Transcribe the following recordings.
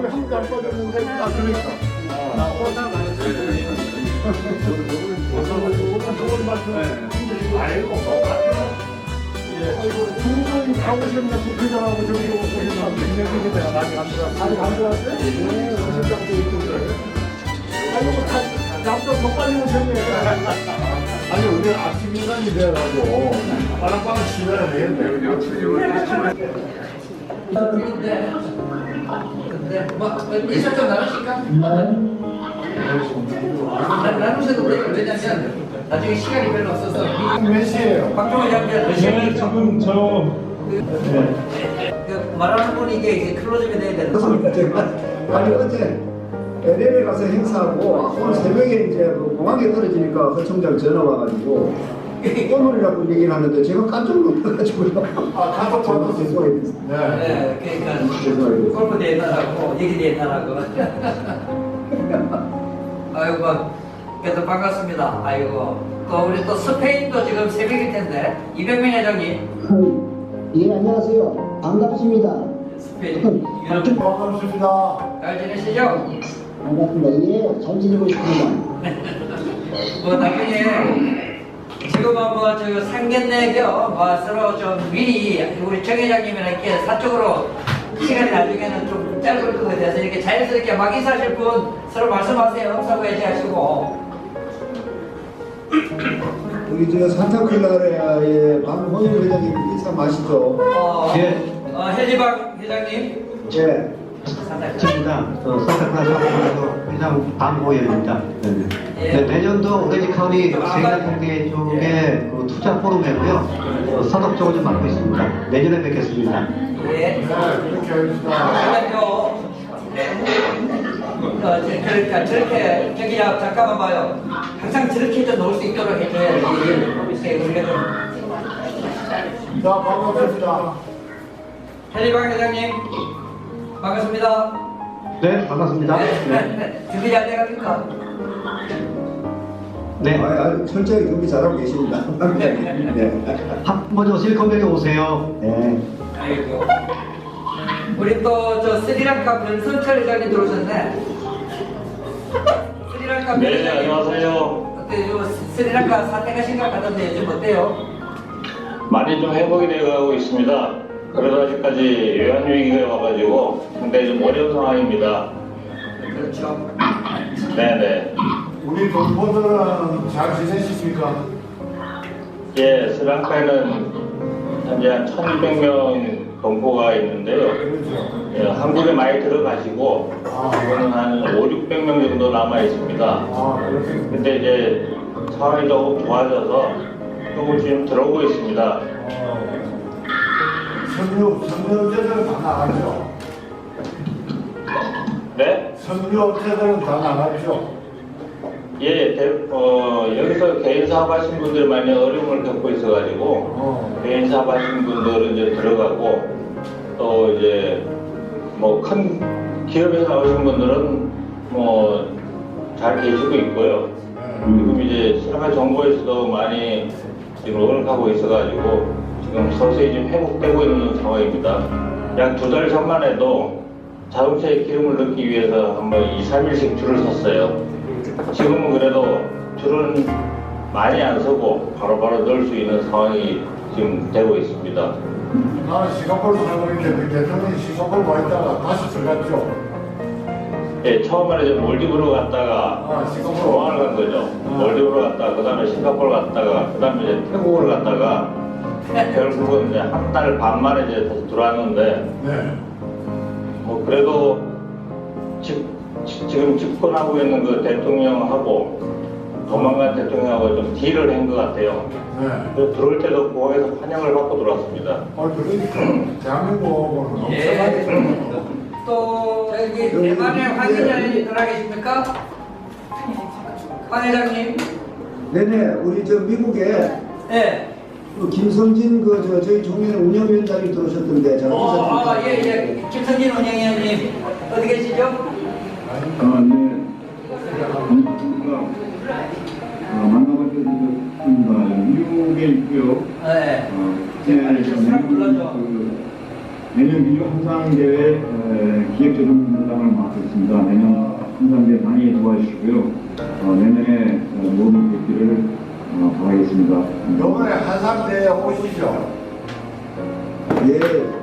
시험에 한 번도 안 빠졌는데, 그러니까. 좋은 말씀 알고. 충분히 가고 싶나 부회장하고 저기 오시면 굉장히 내가 많이 안 들어왔어요. 많이 안 들어왔어요? 신장도 있던데. 아니, 뭐, 남도 더 빨리 오셨네. 아니, 우리 아침 인간이 돼가지고, 빠랑빠랑 시간을 내야 돼. 근데 뭐 인사 좀 나누실까? 나누셔도 돼요. 왜냐면 나중에 시간이 별로 없어서 몇 시에요? 박종호 장비가 몇 시에 지금 저 그 말하는 분이 이게 클로즈가 돼야 되는 그렇습니까? 제가 아니 어제 LA에 가서 행사하고 오늘 새벽에 이제 그 공항에 떨어지니까 허청장 전화 와가지고 오늘이라고 얘기를 하는데 제가 깜짝 놀라가지고요. 가서 저도 죄송해요. 네. 그러니까 죄송해요. 골프 대회나라고 얘기 대회나라고 아이고 그래도 반갑습니다. 아이고 또 우리 또 스페인도 지금 새벽일 텐데 200명 회장님 예, 안녕하세요. 반갑습니다. 스페인 유럽 반갑습니다. 잘 지내시죠? 반갑습니다. 예, 잘 지내고 있습니다. 뭐 나중에 지금 한번 저 상견례 겸 서로 좀 미리 우리 정 회장님이랑 이렇게 사적으로 시간이 나중에는 좀 짧을 것 같아서 이렇게 자연스럽게 막 인사하실 분 서로 말씀하세요. 없다고 해제하시고 우리 저 산타클라라의 박홍일 회장님 인사 마시죠. 헬리박 회장님 예. 입니다. 산타클라스 회장 박모현입니다. 네, 내년도 오렌지 카운티 세계관계 쪽에 그 투자 포럼이고요. 산업적으로 좀 맡고 있습니다. 내년에 뵙겠습니다. 예. 그렇게 하겠습니다. 그러니까 그러니까 저렇게 저기야 잠깐만 봐요. 항상 저렇게 좀 놓을 수 있도록 해줘야지. 이렇게 우리가 좀 자, 반갑습니다. 헬리박 회장님 반갑습니다. 네, 반갑습니다. 네. 준비 잘 돼갑니까? 네. 철저히 준비 잘하고 계십니다. 네. 먼저 실컷하게 오세요. 네. 아이고. 우리 또 저 스리랑카 변선철 회장님 들어오셨네. 스리랑카 네, 회장님. 안녕하세요. 어때 요 스리랑카 사태가 심각하던데 요즘 어때요? 많이 좀 회복이 되어가고 있습니다. 그래도 아직까지 외환 위기가 와가지고 상당히 좀 어려운 상황입니다. 그렇죠. 네네. 우리 동포들은 잘 지내십니까? 예, 스리랑카에는 현재 한 1,200명 동포가 있는데요. 그렇죠. 예, 한국에 많이 들어가시고 지금은 한 500~600명 정도 남아 있습니다. 그렇게. 근데 이제 상황이 조금 좋아져서 조금씩 좀 들어오고 있습니다. 섬유업체들은 다 나가죠? 네? 섬유업체들은 다 나가죠? 예, 여기서 개인 사업하신 분들 많이 어려움을 겪고 있어가지고 개인 사업하신 분들은 이제 들어가고 또 이제 뭐 큰 기업에 나오신 분들은 뭐 잘 계시고 있고요. 지금 이제 스리랑카 정부에서도 많이 지금 노력하고 있어가지고 지금 서서히 좀 회복되고 있는 상황입니다. 약 2달 전만 해도 자동차에 기름을 넣기 위해서 한번 2~3일씩 줄을 섰어요. 지금은 그래도 줄은 많이 안 서고 바로바로 넣을 수 있는 상황이 지금 되고 있습니다. 나는 싱가포르 살고 있는데 대통령이 싱가포르 와 있다가 다시 들어갔죠? 예, 처음에는 이제 몰디브로 갔다가 싱가포르. 공항을 간 거죠. 몰디브로 갔다가 그 다음에 싱가포르 갔다가 그 다음에 이제 태국을 갔다가 결국은 이제 한 달 반 만에 이제 다시 들어왔는데 네. 뭐 그래도 지금 집권하고 있는 그 대통령하고 조만간 대통령하고 좀 딜을 한 것 같아요. 네. 그래서 들어올 때도 공항에서 환영을 받고 들어왔습니다. 그러니까 대한민국은 예. 엄청나게 또 여기 대만의 황 회장님 들어와 계십니까? 황 회장님. 네네, 우리 저 미국에 네. 그 김성진 저희 종회 운영위원장님 들어오셨던데 제가 인사 예. 김성진 운영위원님 어디 계시죠? 네. 만나뵙게 되셨습니다. 미국에 있고요. 네. 제 아니, 좀 사람 불러줘. 내년 민주항상대회 기획조정단장을 맡고 있습니다. 내년 항상대회 많이 도와주시고요. 내년에 모든 복귀를 바라겠습니다. 이번에 한상대에 오시죠.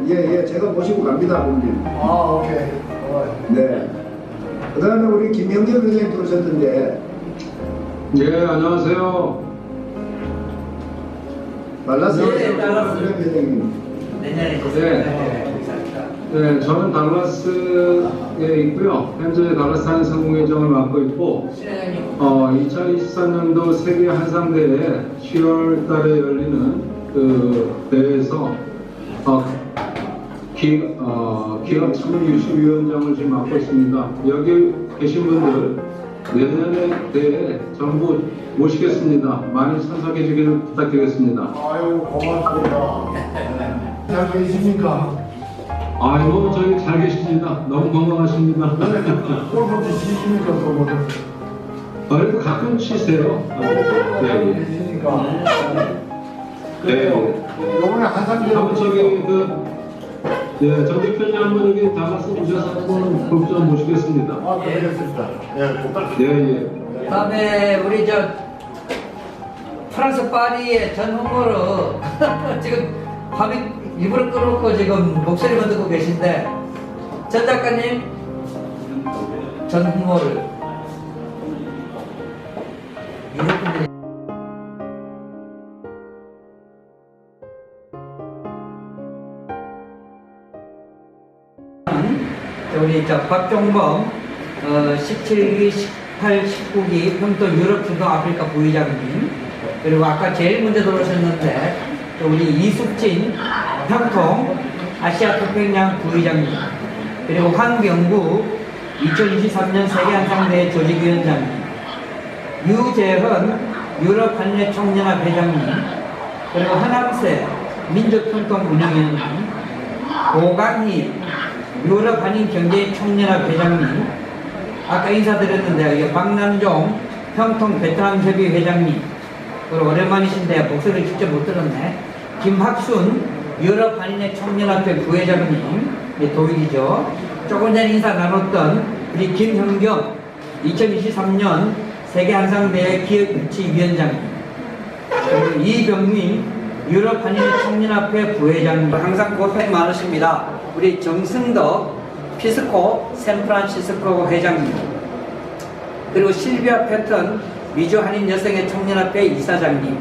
예, 제가 모시고 갑니다, 본님. 아, 오케이. 네. 그 다음에 우리 김영겸 회장님 들어오셨던데, 네, 안녕하세요. 말라스 예, 달라스. 회장님. 내년에 네, 저는 달라스에 있고요. 현재 달라스 한상공회장을 맡고 있고, 신회장님 2023년도 세계 한상대회 10월 달에 열리는 그 대회에서 기업 참여유치위원장을 지금 맡고 있습니다. 여기 계신 분들 내년에 대회 전부 모시겠습니다. 많이 참석해 주기를 부탁드리겠습니다. 아유, 고맙습니다. 잘 계십니까? 아이고, 저희 잘 계십니다. 너무 건강하십니다. 골프 치십니까, 그거는? 얼굴 가끔 치세요. 네. 계시니까. 네. 요번에 한상대 한번 저기 전 대표님 한번 여기 달라스 오셔서 한번 좀 모시겠습니다. 아, 그러겠습니다. 예, 부탁드립니다. 예, 예. 다음에 우리 프랑스 파리의 전 홍보로 지금 밤에 일부러 끌어놓고 지금 목소리만 듣고 계신데 전 작가님 전 홍보를 이런 분들이 우리 박종범 17기, 18, 19기 평도 유럽 중동 아프리카 부의장님, 그리고 아까 제일 먼저 들어오셨는데 또 우리 이숙진 평통 아시아 태평양 부의장님, 그리고 황경구 2023년 세계한상대회 조직위원장님, 유재헌 유럽 한일 총연합 회장님, 그리고 한암세 민족평통 운영위원님, 고강희 유럽 한인 경제 총연합 회장님, 아까 인사드렸는데 박남종 평통 베트남 협의 회장님, 그리고 오랜만이신데 목소리를 직접 못 들었네. 김학순 유럽 한인의 총연합회 부회장님, 도일이죠. 조금 전에 인사 나눴던 우리 김형경 2023년 세계 한상대회 기획유치위원장님, 그리고 이병민 유럽 한인의 총연합회 부회장님, 항상 고생 많으십니다. 우리 정승덕 피스코 샌프란시스코 회장님, 그리고 실비아 패턴 미주 한인 여성의 총연합회 이사장님,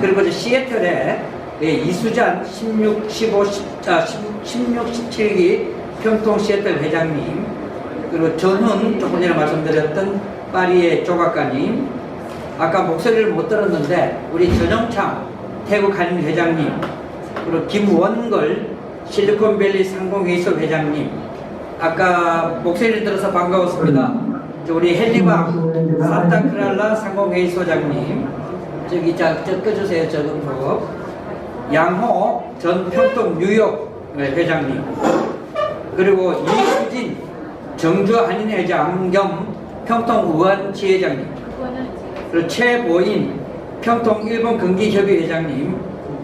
그리고 시애틀에 이수잔 16, 17기 평통 시애틀 회장님, 그리고 전훈 조금 전에 말씀드렸던 파리의 조각가님, 아까 목소리를 못 들었는데 우리 전영창 태국 한인 회장님, 그리고 김원걸 실리콘밸리 상공회의소 회장님, 아까 목소리를 들어서 반가웠습니다. 우리 헬리방 산타크랄라 상공회의소장님, 저기 껴주세요. 저거 양호 전 평통 뉴욕 회장님, 그리고 이수진 정주 한인회장 겸 평통 우한 지회장님, 그리고 최보인 평통 일본 경기협의 회장님,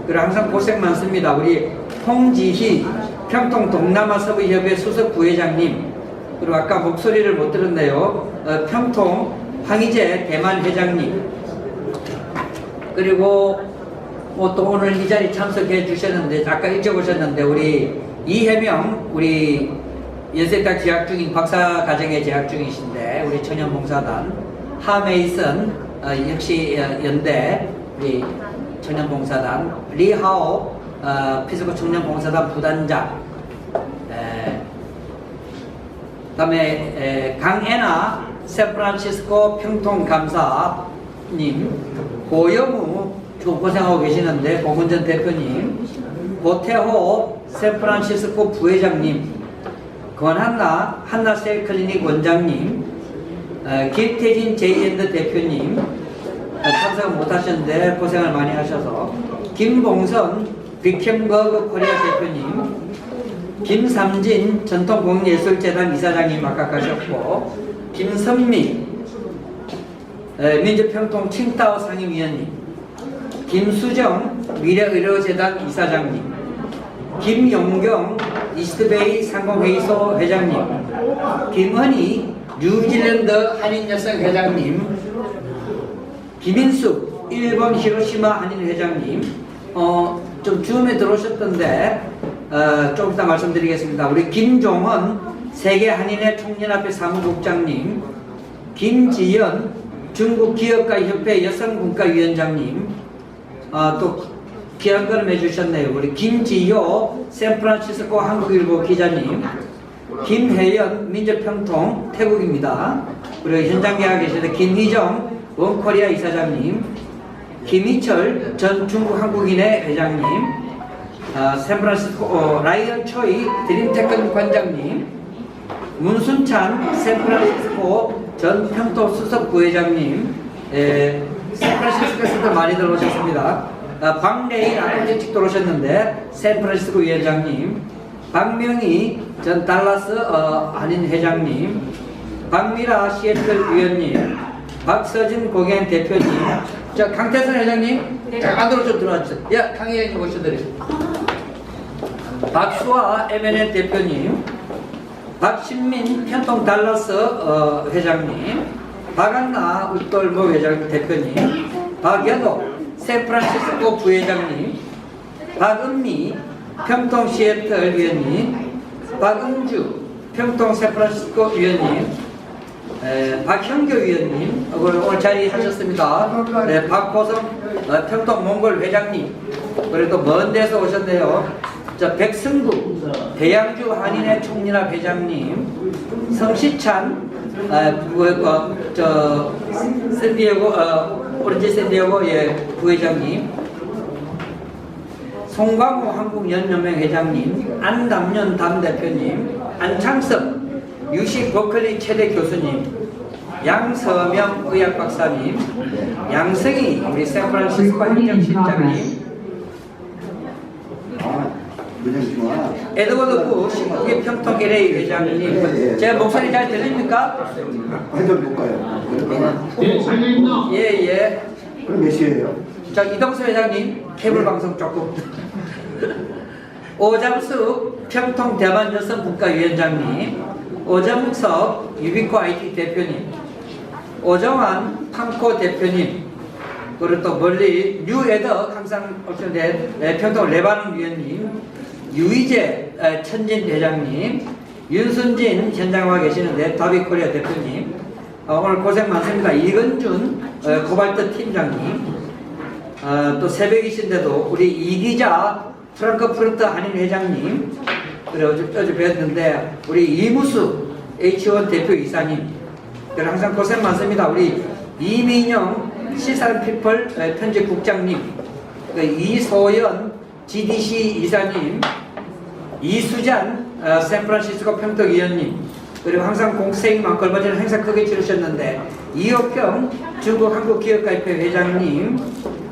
그리고 항상 고생 많습니다. 우리 홍지희 평통 동남아 서부협회 수석 부회장님, 그리고 아까 목소리를 못 들었네요. 평통 황희재 대만 회장님, 그리고 또 오늘 이 자리 참석해 주셨는데 아까 일찍 오셨는데 우리 이혜명 우리 연세대학 재학 중인 박사과정에 재학 중이신데 우리 청년봉사단 하메이슨 역시 연대 우리 청년봉사단 리하오 피스코 청년봉사단 부단장, 그다음에 강애나 샌프란시스코 평통감사님, 고영우 고생하고 계시는데 고문전 대표님, 고태호 샌프란시스코 부회장님, 권한나 한나셀클리닉 원장님, 김태진 제이엔드 대표님 참석을 못하셨는데 고생을 많이 하셔서, 김봉선 빅햄버그 코리아 대표님, 김삼진 전통공예술재단 이사장님 아까 가셨고, 김선미 민주평통 칭따오 상임위원님, 김수정 미래의료재단 이사장님, 김용경 이스트베이 상공회의소 회장님, 김은희 뉴질랜드 한인여성 회장님, 김인숙 일본 히로시마 한인 회장님, 좀 줌에 들어오셨던데 좀 이따 말씀드리겠습니다. 우리 김종헌 세계 한인회 총연합회 사무국장님, 김지연 중국 기업가협회 여성분과위원장님, 또 귀한 걸음 해주셨네요. 우리 김지효 샌프란시스코 한국일보 기자님, 김혜연 민주평통 태국입니다. 그리고 현장 계약 계시는 김희정 원코리아 이사장님, 김희철 전 중국 한국인회 회장님, 샌프란시스코 라이언 초이 드림테크 관장님, 문순찬 샌프란시스코 전 평토 수석 부회장님, 샌프란시스코에서도 많이들 오셨습니다. 박래일 아르헨틱 들어오셨는데 샌프란시스코 위원장님, 박명희 전 달라스 한인 회장님, 박미라 시애틀 위원님, 박서진 공연 대표님, 자 강태선 회장님, 안으로 좀 들어와주세요. 야, 강 회장님 오셔드려요. 박수아 MNN 대표님, 박신민 편통 달라스 회장님, 박안나 웃돌보 회장 대표님, 박연옥 샌프란시스코 부회장님, 박은미 평통 시애틀 위원님, 박은주 평통 샌프란시스코 위원님, 박형교 위원님 오늘 자리하셨습니다. 네, 박보성 평통 몽골 회장님, 그래도 먼 데서 오셨네요. 자, 백승구 대양주 한인회 총연합 회장님, 성시찬 샌디에고 오렌지 샌디에고 부회장님, 송광호 한국연연맹 회장님, 안담년 담대표님, 안창섭 유식 버클리 최대 교수님, 양서명 의학박사님, 양승희 우리 샌프란시스코 행정실장님, 에드워드 부 신국의 평통 LA 회장님, 제 목소리 잘 들립니까? 완전 못 가요. 예, 잘 들립니다. 예. 그럼 몇 시에요? 자, 이동수 회장님, 케이블 방송 조금. 오장숙 평통 대만 여성국가위원장님, 오정석 유비코 IT 대표님, 오정환 판코 대표님, 그리고 또 멀리 뉴에더 항상 오셨는데 평통 레바논 위원님, 유이재 천진 회장님, 윤순진 현장에 계시는데 다비코리아 대표님, 오늘 고생 많습니다. 이건준 코발트 팀장님, 또 새벽이신데도 우리 이기자 프랑크푸르트 한인 회장님, 그리고 어제 뵀는데 우리 이무수 H1 대표이사님, 그리고 항상 고생 많습니다. 우리 이민영 시사피플 편집국장님, 이소연 GDC 이사님, 이수잔 샌프란시스코 평통위원님, 그리고 항상 공생이 많고 얼마 전에 행사 크게 치르셨는데 이호평 중국 한국기업가협회 회장님,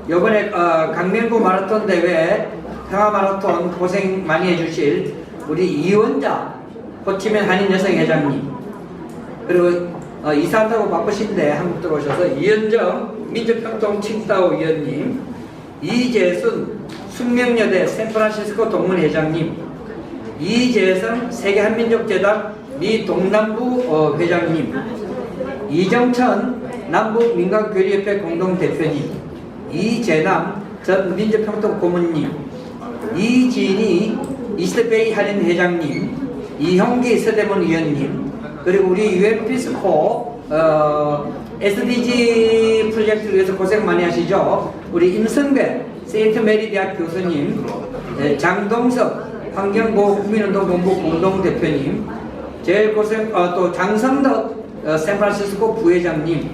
이번에 강명구 마라톤 대회 평화 마라톤 고생 많이 해주실 우리 이원자 호치민 한인 여성 회장님, 그리고 이사한다고 바쁘신데 한국 들어오셔서 이현정 민주평통 칭따오 위원님, 이재순 숙명여대 샌프란시스코 동문회장님, 이재성 세계한민족재단 미 동남부 회장님, 이정천 남북민간교류협회 공동대표님, 이재남 전 민주평통 고문님, 이진희 이스트베이 한인 회장님, 이형기 서대문 위원님, 그리고 우리 UNPS코 SDG 프로젝트를 위해서 고생 많이 하시죠. 우리 임성배 세인트 메리 대학 교수님, 장동석 환경보호 국민운동본부 공동대표님, 제일 고생 또 장성덕 샌프란시스코 부회장님,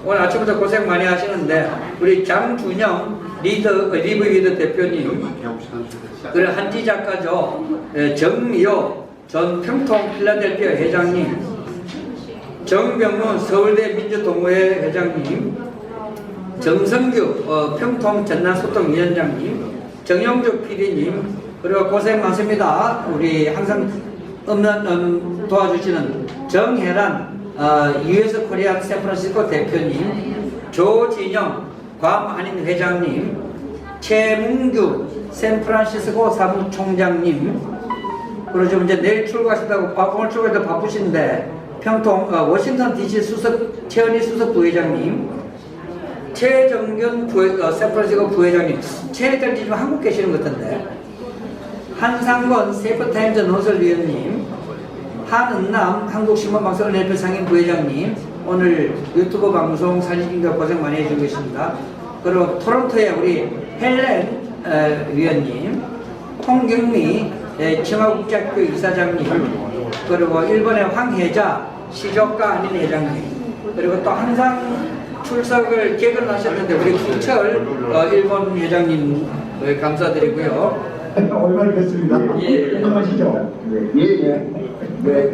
오늘 아침부터 고생 많이 하시는데 우리 장준영 리브위드 대표님, 그리고 한지 작가죠. 정미호 전 평통 필라델피아 회장님, 정병문 서울대 민주동호회 회장님, 정성규 평통 전남소통위원장님, 정영주 PD님, 그리고 고생 많습니다. 우리 항상 도와주시는 정혜란 US 코리안 샌프란시스코 대표님, 조진영 괌 한인 회장님, 최문규 샌프란시스코 사무총장님, 그리고 좀 이제 내일 출국하신다고 오늘 출국해서 바쁘신데 평통 워싱턴 DC 최은희 수석 부회장님, 최정균 샌프란시스코 부회장님, 최 회장님 지금 한국 계시는 것 같은데, 한상권 세이프타임즈 논설위원님, 한은남 한국신문방송 은혜표 상임 부회장님, 오늘 유튜브 방송 사진인가 고생 많이 해주고 계십니다. 그리고 토론토의 우리 헬렌 위원님, 홍경미 청와국제학교 이사장님, 그리고 일본의 황혜자 시조가 아닌 회장님, 그리고 또 항상 출석을 기획을 하셨는데 우리 김철 일본 회장님 감사드리고요. 얼마나 뵙습니다. 예. 안녕하시죠?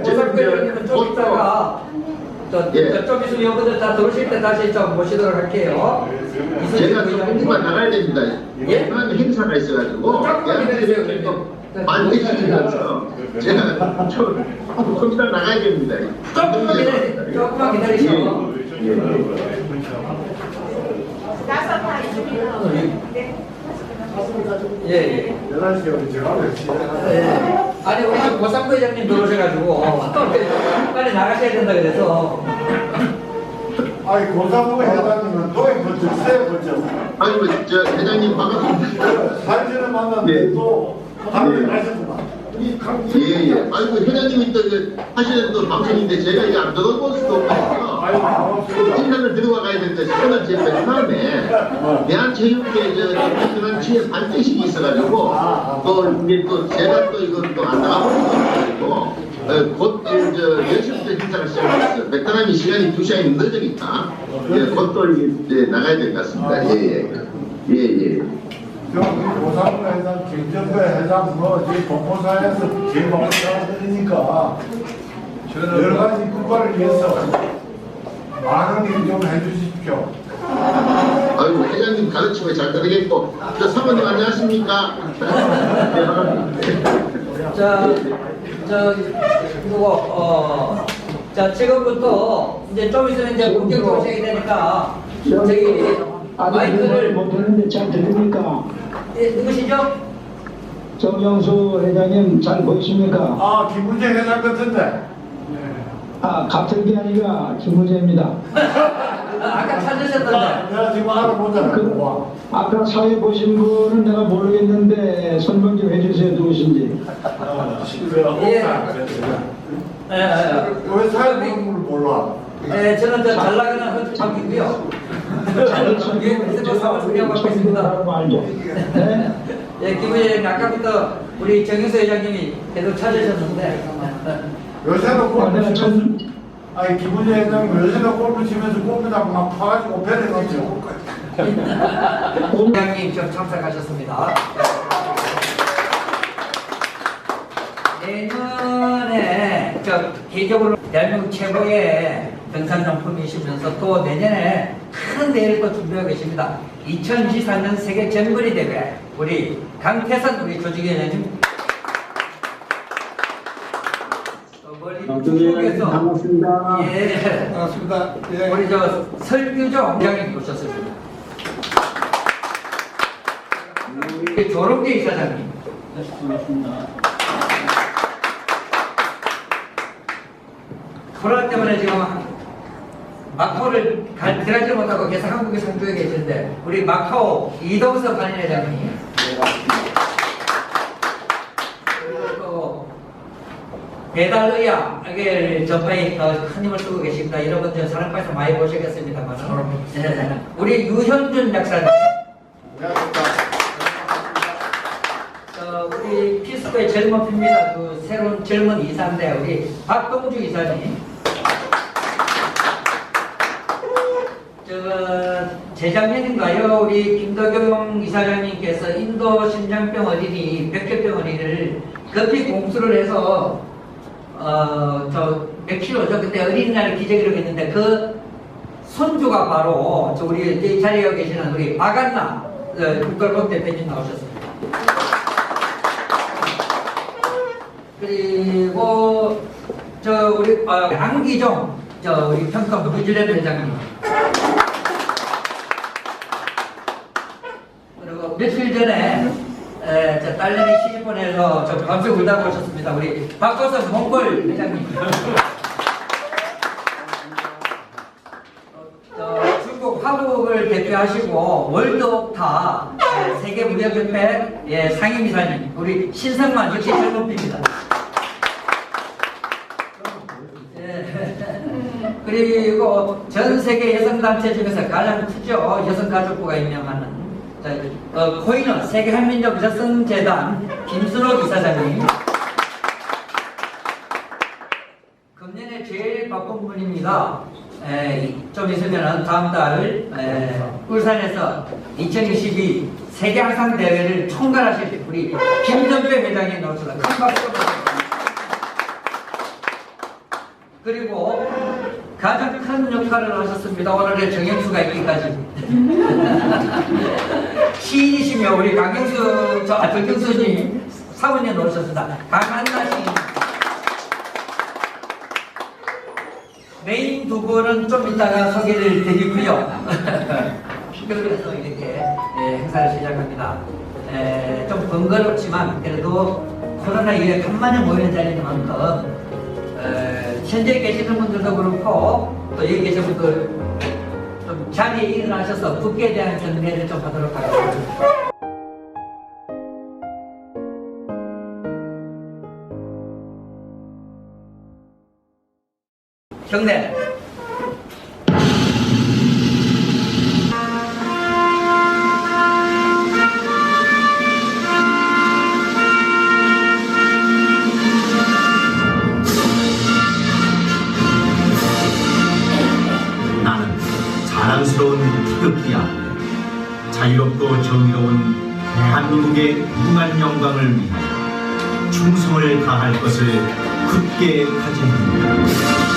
고석배 회장님은 좀 이따가 좀 있으면 여러분들 다 들어오실 때 다시 좀 모시도록 할게요. 제가 조금만 나가야 됩니다. 예? 행사가 있어가지고 조금만 기다리세요. 많이 해주시면서 제가 좀 이따 나가야 됩니다. 조금만 기다리시오. 예. 11시에 우리 제가 아니 우리 지금 고상부 회장님 들어오셔가지고 빨리 나가셔야 된다 그래서. 아니 고상부 회장님은 또에 걸쳐 세에 걸쳐 아니 저 회장님 반갑습니다. 사진을 만났는데 또 다른 가셨구나. 예예. 아이고 회장님이 또 하시는 또 방송인데 제가 이게 안 들어볼 수도 없어서 아이고 반갑습니다. 인간을 들어와 가야 되는데 저는 제 베트남에 대한체육회 베트남 취업 반대식이 있어가지고 또 이게 또 제가 또 이걸 또 안 나가볼 수가 없어가지고 곧 10시부터 행사를 시작했어요. 베트남이 시간이 2시간이 늦으니까 곧 또 나가야 될 것 같습니다. 예예. 우리 고상부 회장, 김정배 회장 이 본포사에서 제일 많은 사람들이니까 여러 가지 국가를 위해서 많은 일 좀 해주십시오. 아이고 회장님 가르침에 잘 따르겠고 저 사모님 안녕하십니까? 자 지금부터 이제 좀 있으면 이제 본격적으로 시작이 되니까 저기 마이크를 못 듣는데 잘 들립니까? 누구시죠? 정영수 회장님 잘 보이십니까? 아, 김문재 회장 같은데. 같은 게 아니라 김무재입니다. 아까 찾으셨던데. 내가 지금 알아보잖아. 아까 사회 보신 분은 내가 모르겠는데 설명 좀 해주세요. 누구신지. 왜 사회 공부를 몰라? 네, 저는 잘 나가는 헌주박이고요. 유엔 사무소 운영하고 있습니다. 네? 예, 김부장님 아까부터 우리 정영수 회장님이 계속 찾으셨는데 요새는 골프 치면서, 아니, 김문재 회장님 요새는 골프 치면서 골프장 막 파가지고 배를 넣죠. 회장님 좀 참석하셨습니다. 내년에 개인적으로 대한민국 최고의 등산용품이시면서 또 내년에 큰 대회를 또 준비하고 계십니다. 2024년 세계 잼버리 대회 우리 강태선 우리 조직위원장님 중국에서 반갑습니다. 예 반갑습니다. 예. 우리 설규정 회장님 오셨습니다. 우리 조롱재 이사장님. 반갑습니다. 코로나 때문에 지금 마카오를 들어가지 못하고 계속 한국에 상주해 계시는데 우리 마카오 이동섭 관리회장님, 그리고 또 배달의학에 전파에 큰 힘을 쓰고 계십니다. 여러분들 사랑방에서 많이 보시겠습니다만 우리 유현준 약사님, 우리 피스코의 젊은 피입니다. 그 새로운 젊은 이사인데 우리 박동주 이사님, 재작년인가요? 우리 김덕용 이사장님께서 인도 심장병 어린이, 백혈병 어린이를 급히 공수를 해서 몇 킬로죠? 그때 어린이날 기재기록 했는데 그 손주가 바로 우리 이 자리에 계시는 우리 박안나 국가공 대표님 나오셨습니다. 그리고 우리 안기종 우리 평통 뉴질랜드 회장님, 그리고 며칠 전에 저 딸내미 시집보내서 저 밤새 울다가 오셨습니다. 우리 박거선 몽골 회장님. 중국 화북을 대표하시고 월드옥타 세계무역협회 상임이사님 우리 신성만 역시 젊은 피입니다. 그리고 전 세계 여성단체 중에서 가장 크죠. 여성가족부가 임명하는 코인원 세계한민족 여성재단 김순옥 이사장님. 금년에 제일 바쁜 분입니다. 좀 있으면 다음 달 울산에서 2022 세계항상대회를 총괄하실 우리 김정배 회장님 나오셔서 큰 박수 부탁드립니다. 그리고 가장 큰 역할을 하셨습니다. 오늘의 정영수가 있기까지. 시인이시며 우리 정경수님 사모님 오셨습니다. 강한나 시인. 메인 두 분은 좀 이따가 소개를 드리고요. 그래서 이렇게 행사를 시작합니다. 좀 번거롭지만 그래도 코로나 이후에 간만에 모이는 자리인 만큼 현재 계시는 분들도 그렇고 또 여기 계신 분들 좀 자리에 일어나셔서 국기에 대한 경례를 좀 하도록 하겠습니다. 경례. 나는 자랑스러운 태극기야. 자유롭고 정의로운 대한민국의 무궁한 영광을 위하여 충성을 다할 것을 굳게 다짐합니다.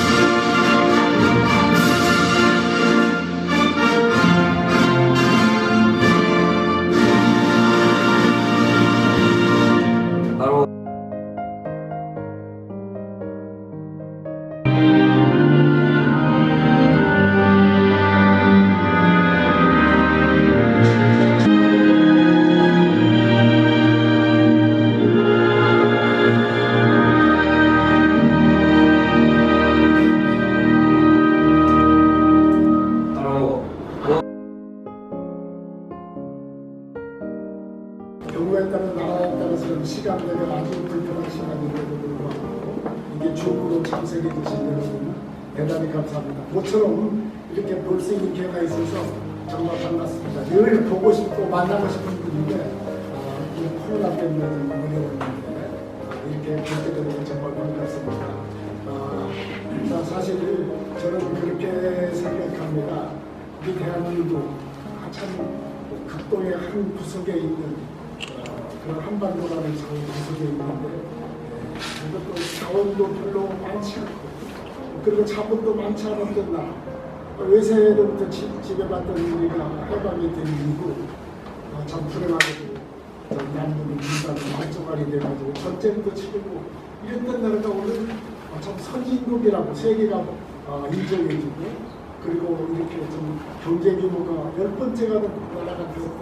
경우에 따른 나라에 따라서는 시간대가 아주 불편한 시간인데도 불구하고 이게 중으로 참석해 주신 여러분 대단히 감사합니다. 모처럼 이렇게 볼 수 있는 기회가 있어서 정말 반갑습니다. 늘 보고 싶고 만나고 싶은 분인데 이 코로나 때문에 좀 어려웠는데 이렇게 뵙게 되는 정말 반갑습니다. 사실 저는 그렇게 생각합니다. 우리 대한민국 참 극동의 한 구석에 있는 그런 한반도라는 구석에 있는데 그것도 자원도 별로 많지 않고 그리고 자본도 많지 않았던 나라 외세로부터 지배받던 우리가 해방이 된 이후 참 불행하게도 남북이 민간으로 말조갈이 돼가지고 전쟁도 치르고 이랬던 나라가 오늘 참 선진국이라고 세계가 인정해주고 그리고 이렇게 좀 경제 규모가 10번째가 된 나라가 되었다.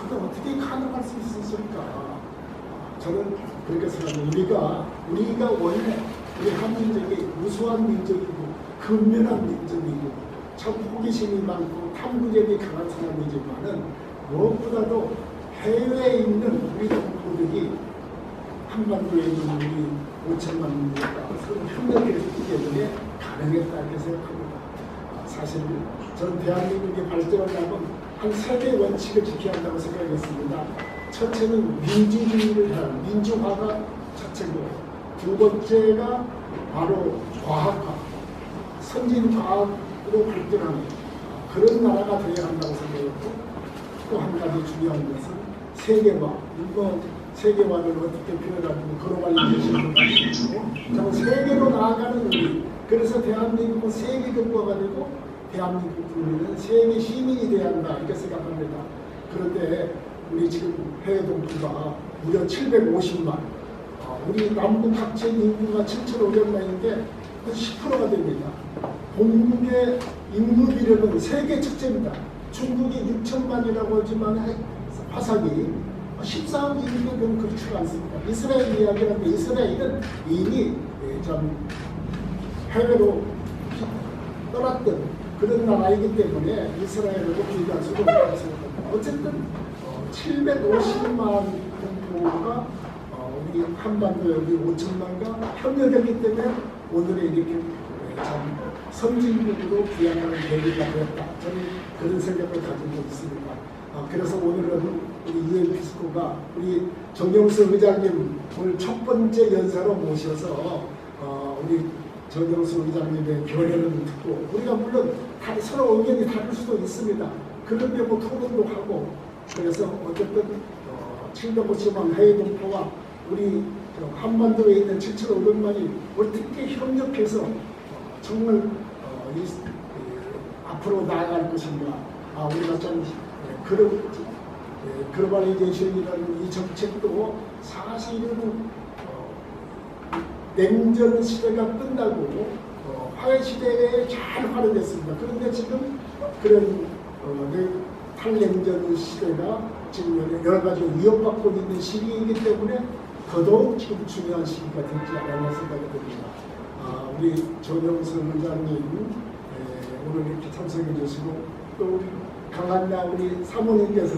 그게 어떻게 가능할 수 있었을까? 저는 그렇게 생각합니다. 우리가 원래 우리 한민족이 우수한 민족이고 근면한 민족이고 참 호기심이 많고 탐구력이 강한 사람이지만은 무엇보다도 해외에 있는 우리 동포들이 한반도에 있는 우리 5천만 민족과 서로 협력했기 때문에 가능했다 이렇게 생각합니다. 사실 저는 대한민국이 발전하려면 한 3개 원칙을 지켜야 한다고 생각했습니다. 첫째는 민주주의를 하는 민주화가 첫째고 두 번째가 바로 과학화, 선진과학으로 발전하는 그런 나라가 되어야 한다고 생각했고 또 한 가지 중요한 것은 세계화, 세계화를 어떻게 표현하고 글로벌리제이션을 가지고 정 세계로 나아가는 우리 그래서 대한민국은 세계국가가 되고 대한민국 국민은 세계 시민이 되어야 한다 이렇게 생각합니다. 그런데 우리 지금 해외 동포가 무려 750만 우리 남북 합친 인구가 7,500만인데 10%가 됩니다. 공국의 인구 비례는 세계 첫째입니다. 중국이 6천만이라고 하지만 화살이 14억 이익은 그렇지가 않습니다. 이스라엘 이야기하는데 이스라엘은 이미 좀 해외로 떠났던 그런 나라이기 때문에 이스라엘하고 비교할 수가 없습니다. 어쨌든 750만 동포가 우리 한반도 여기 5천만과 협력했기 때문에 오늘의 이렇게 참 선진국으로 기약하는 계기가 되었다. 저는 그런 생각을 가지고 있습니다. 그래서 오늘은 우리 유엔피스코가 우리 정영수 의장님 오늘 첫 번째 연사로 모셔서 우리 정영수 의장님의 견해를 듣고 우리가 물론 서로 의견이 다를 수도 있습니다. 그런데 뭐 토론도 하고 그래서 어쨌든 750만 해외 동포와 우리 한반도에 있는 7,500만이 어떻게 협력해서 정말 앞으로 나아갈 것인가. 우리가 좀 글로벌리제이션이라는 이 정책도 사실은 냉전 시대가 끝나고 화해 시대에 잘 활용됐습니다. 그런데 지금 그런 탈냉전 시대가 지금 여러 가지 위협받고 있는 시기이기 때문에 더더욱 지금 중요한 시기가 되지 않았나 생각이 듭니다. 우리 정영수 의장님 오늘 이렇게 참석해 주시고 또 우리 강한나 우리 사모님께서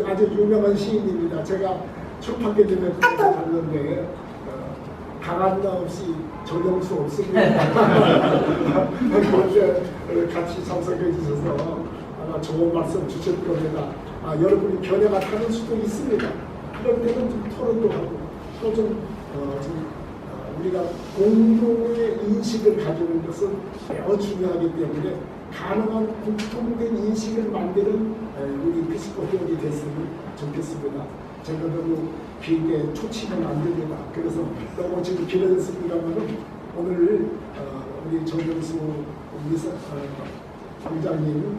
아주 유명한 시인입니다. 제가 출판계점에 갔는데 강한나 없이 정영수 없습니다. 그런데 같이 참석해 주셔서 아마 좋은 말씀 주실 겁니다. 여러분이 견해가 다를 수도 있습니다. 그럴 때는 좀 토론도 하고 또 좀 우리가 공동의 인식을 가지는 것은 매우 중요하기 때문에 가능한 공통된 인식을 만드는 우리 피스코 회원이 됐으면 좋겠습니다. 제가 너무 길게 초치면 안 됩니다. 그래서 너무 지금 길어졌습니다만은 오늘 우리 정영수 부장님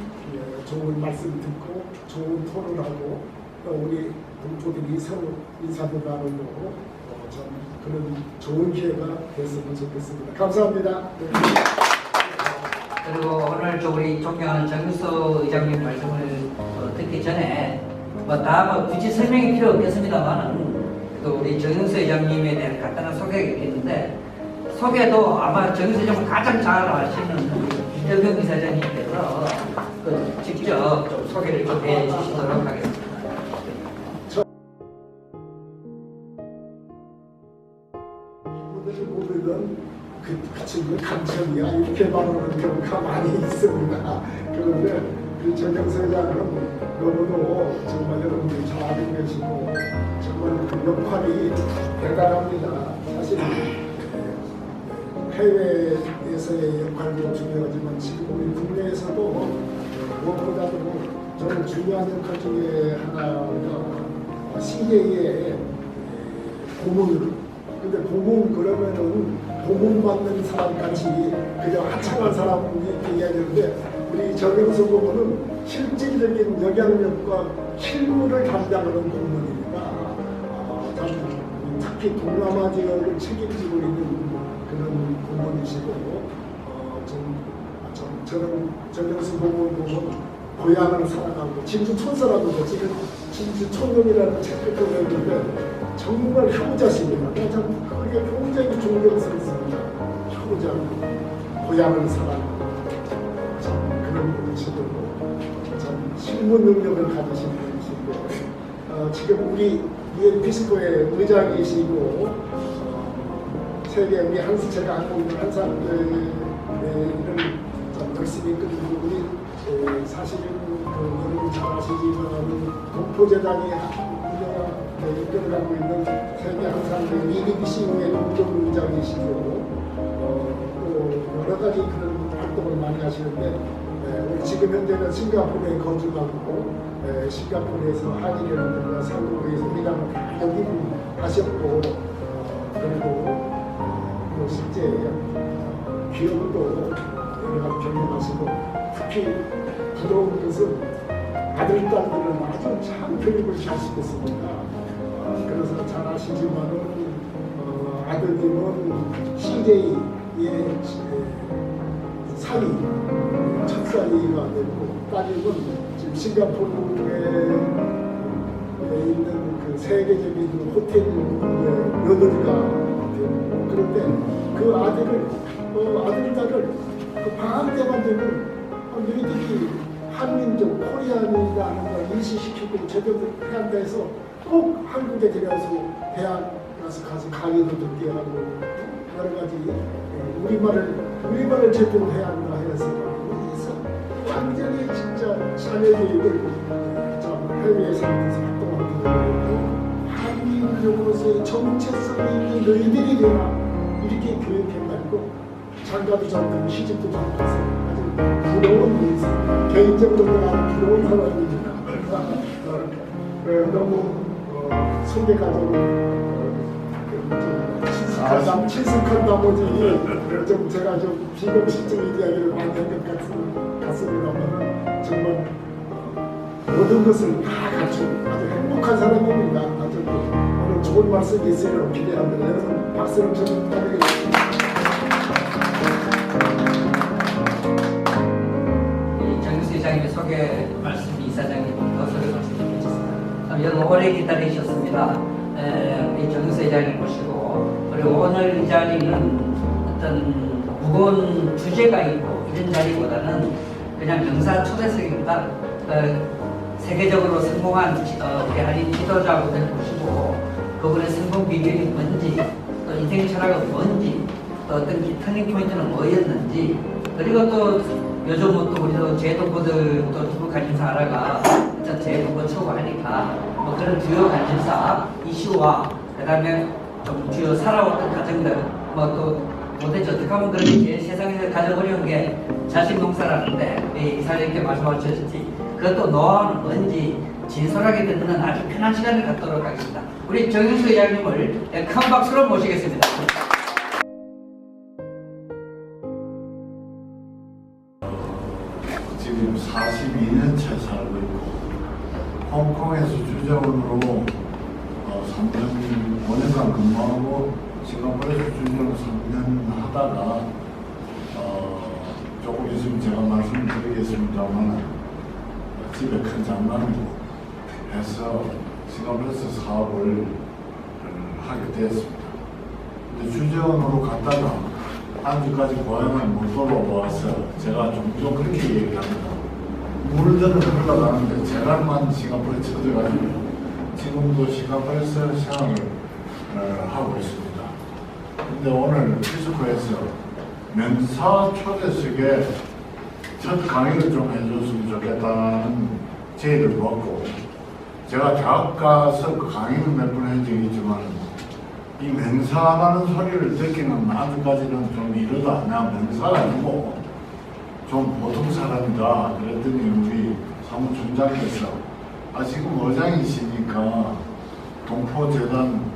좋은 말씀 듣고 좋은 토론하고 또 우리 동포들이 서로 인사도 나누고 참 그런 좋은 기회가 됐으면 좋겠습니다. 감사합니다. 그리고 오늘 우리 존경하는 정수 의장님 말씀을 듣기 전에 다 굳이 설명이 필요 없겠습니다만은 또 우리 정수 의장님에 대한 간단한 소개가 있겠는데 소개도 아마 정수 의장님 가장 잘 아시는 김정경 이사장님께서 직접 좀 소개를 좀 해주시도록 하겠습니다. 보면은 그 친구 감천이야 이렇게 말하는 경우가 많이 있습니다. 그런데 그 정영수 회장은 너무도 정말 여러분들이 잘 알고 계시고 정말 그 역할이 대단합니다. 사실 해외에서의 역할도 중요하지만 지금 우리 국내에서도 무엇보다도 저는 중요한 역할 중에 하나가 CJ의 고문. 근데 고문 그러면은 고문받는 사람 같이 그냥 하찮은 사람 이렇게 이야기하는데 우리 정영수 고문은 실질적인 영향력과 실무를 담당하는 고문입니다. 특히 동남아 지역을 책임지고 있는 그런 고문이시고 저는 정영수 고문 보면 고향을 사랑하고 진주촌사라고 지금 진주촌놈이라는 책을 보냈는데 정말 효자십니다. 참 그게 굉장히 존경스럽습니다. 효자, 고향을 사랑하고 참 그런 분이시고 참 실무 능력을 가지신 분이시고 지금 우리 유엔피스코의 의장이시고 세계 우리 제가 하고 있는 한산들을 열심히 끌고 우리 사실은 여러분 잘 아시지만 동포재단이 이끌어가고 있는 세계 한산들 EBC의 공동의장이시고 또 여러 가지 그런 활동을 많이 하시는데 우리 지금 현재는 싱가포르에 거주하고 싱가포르에서 한일연합과 삼국에서 회장을 다 역임하셨고 그리고 또 실제 기업도 여러 가지 경영하시고 특히 부러운 것은 아들, 딸들은 아주 참 교육을 잘 시켰습니다. 그래서 잘 아시지만은 아들님은 CJ의 사위, 첫 사위가 되고 딸님은 지금 싱가포르의 있는 그 세계적인 호텔 여덟이가 그런데 그 아들 딸을 그 방학 때만 되면 너희들이 한민족 코리안이라는 걸 인식시키고 제대로 해야 한다 해서 꼭 한국에 데려와서 대학 가서 강의도 듣게 하고 여러 가지 우리말을 제대로 해야 한다 해서 완전히 진짜 자녀 교육을 해외에서 활동하고 한민족으로서의 정체성이 있는 너희들이 되나 이렇게 교육해가지고 장가도 잘 되고 시집도 잘 가서 아주 부러운 일이죠. 개인적으로 내가 부러운 사람입니다. 너무 소개 가정을 친숙한 나머지 좀 제가 좀 비공식적인 이야기를 많이 한 것 같습니다만 정말 모든 것을 다 갖춘 아주 행복한 사람입니다. 아주 오늘 좋은 말씀이 있으리라고 기대합니다. 여러분 박수를 좀 부탁드리겠습니다. 정유수 이사님의 소개 말씀이 이사장님 소개 말씀드리겠습니다. 여러분 오래 기다리셨습니다. 우리 정유수 이사님 모시고 그리고 오늘 이 자리는 어떤 무거운 주제가 있고 이런 자리보다는 그냥 명사 초대석입니다. 세계적으로 성공한 우리 한인 지도자분들 모시고 그분의 성공 비결이 뭔지 또 인생 철학은 뭔지 또 어떤 터닝 포인트는 뭐였는지 그리고 또 요즘은 또 우리도 제동포들 또 두부 관심사라가 제동포 초과하니까 뭐 그런 주요 관심사 이슈와 그 다음에 좀 주요 살아왔던 가정들 뭐 또 도대체 어떻게 하면 그렇게 제일 세상에서 가장 어려운 게 자식 농사라는데 이사님께 말씀하셨지 그것도 노하우는 뭔지 진솔하게 듣는 아주 편한 시간을 갖도록 하겠습니다. 우리 정윤수 회장님을 큰 박수로 모시겠습니다. 지금 42년째 살고 있고 홍콩에서 주재원으로 5년간 근무하고 싱가포르에서 주재원 3년 하다가 조금 있으면 제가 말씀드리겠습니다만 집에 큰 장난도 해서 싱가포르에서 사업을 하게 되었습니다. 근데 주재원으로 갔다가 한주까지 고향을 못 돌아와서 제가 종종 그렇게 얘기합니다. 물들은 흘러가는데 제갈만 싱가포르에 쳐져가지고 지금도 싱가포르에서 생활을 하고 있습니다. 근데 오늘 피스코에서 명사 초대석에 첫 강의를 좀 해줬으면 좋겠다는 제의를 받고 제가 대학 가서 그 강의를 몇 번 한 적이 있지만 이 명사라는 소리를 듣기는 아직까지는 좀 이르다. 내가 명사가 아니고 좀 보통 사람이다. 그랬더니 우리 사무총장께서 지금 의장이시니까 동포재단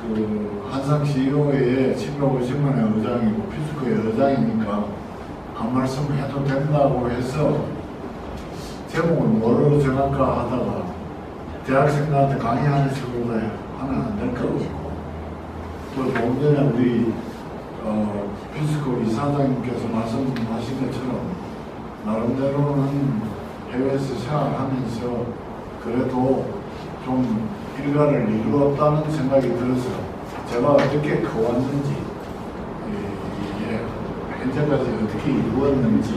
그 한상 CEO의 750만의 의장이고 피스코의 의장이니까 한 말씀 해도 된다고 해서 제목을 뭐로 정할까 하다가 대학생들한테 강의하는 식으로 하면 안 될 것 같고 또 조금 전에 우리 피스코 이사장님께서 말씀하신 것처럼 나름대로는 해외에서 생활하면서 그래도 좀 일가를 이루었다는 생각이 들어서 제가 어떻게 커왔는지 현재까지 어떻게 이루었는지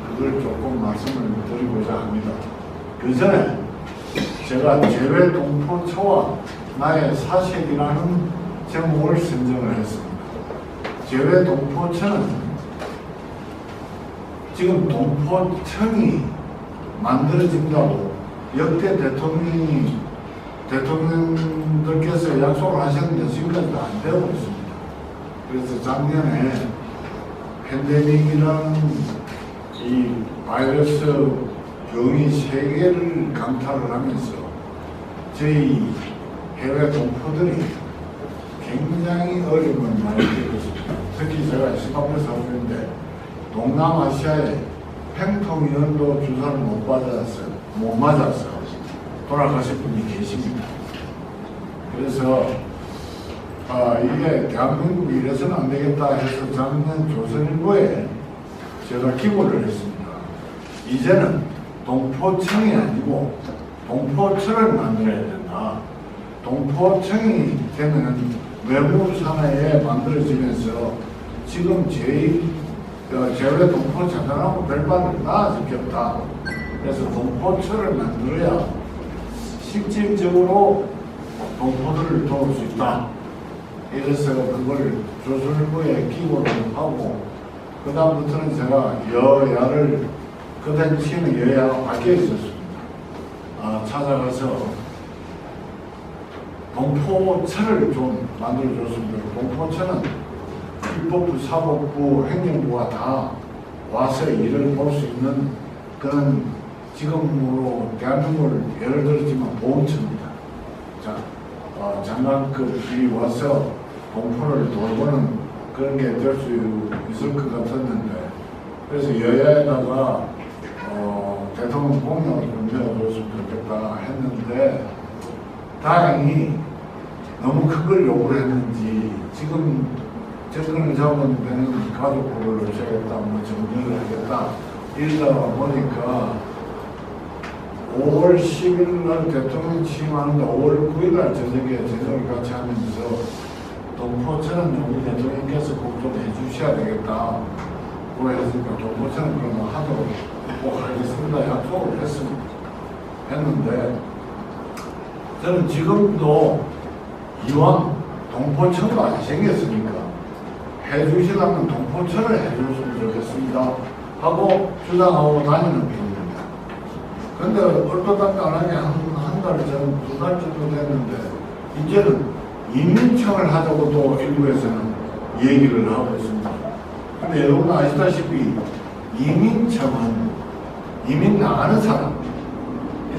그걸 조금 말씀을 드리고자 합니다. 그 전에 제가 재외 동포초와 나의 사색이라는 제목을 선정을 했습니다. 재외 동포청은 지금 동포청이 만들어진다고 역대 대통령들께서 약속을 하셨는데 지금까지도 안 되고 있습니다. 그래서 작년에 팬데믹이라는 이 바이러스 병이 세계를 강타를 하면서 저희 해외 동포들이 굉장히 어려움을 많이 겪었습니다. 특히 제가 싱가포르에 살고 있는데 동남아시아에 팽통위원도 주사를 못 맞아서 돌아가신 분이 계십니다. 그래서 이게 대한민국이 이래서는 안 되겠다 해서 작년 조선일보에 제가 기고를 했습니다. 이제는 동포청이 아니고 동포청을 만들어야 된다. 아니라 동포청이 되면 외부 산하에 만들어지면서 지금 제외 동포 자산하고 별반 나아질 게 없다. 그래서 동포처를 만들어야 실질적으로 동포들을 도울 수 있다. 이래서 그걸 조술부에 기고를 하고 그 다음부터는 제가 여야를 그 당시에는 여야가 바뀌어 있었습니다. 찾아가서 동포처를 좀 만들어줬습니다. 동포처는 입법부, 사법부, 행정부가 다 와서 일을 볼 수 있는 그런 지금으로 대한민국을 예를 들었지만 보훈처입니다. 자, 장관급이 와서 동포를 돌보는 그런 게 될 수 있을 것 같았는데 그래서 여야에다가 대통령 공약을 좀 내어줬으면 좋겠다 했는데 다행히 너무 큰 걸 요구를 했는지 지금 정권을 잡으면 되는 가족부를 없애겠다, 뭐 정리를 하겠다 이러다 보니까 5월 10일 날 대통령 취임하는데 5월 9일 날 저녁에 저녁을 같이 하면서 동포처는 우리 대통령께서 꼭 좀 해주셔야 되겠다. 그랬으니까 동포처는 그러면 하도록 꼭 하겠습니다. 약속을 했습니다. 했는데 저는 지금도 이왕 동포처가 안 생겼으니까 해주시려면 동포처를 해줬으면 좋겠습니다 하고 주장하고 다니는 편입니다. 근데 얼토당간하게 한 달 전, 2달 정도 됐는데 이제는 이민청을 하자고 또 일부에서는 얘기를 하고 있습니다. 근데 여러분 아시다시피 이민청은 이민 나가는 사람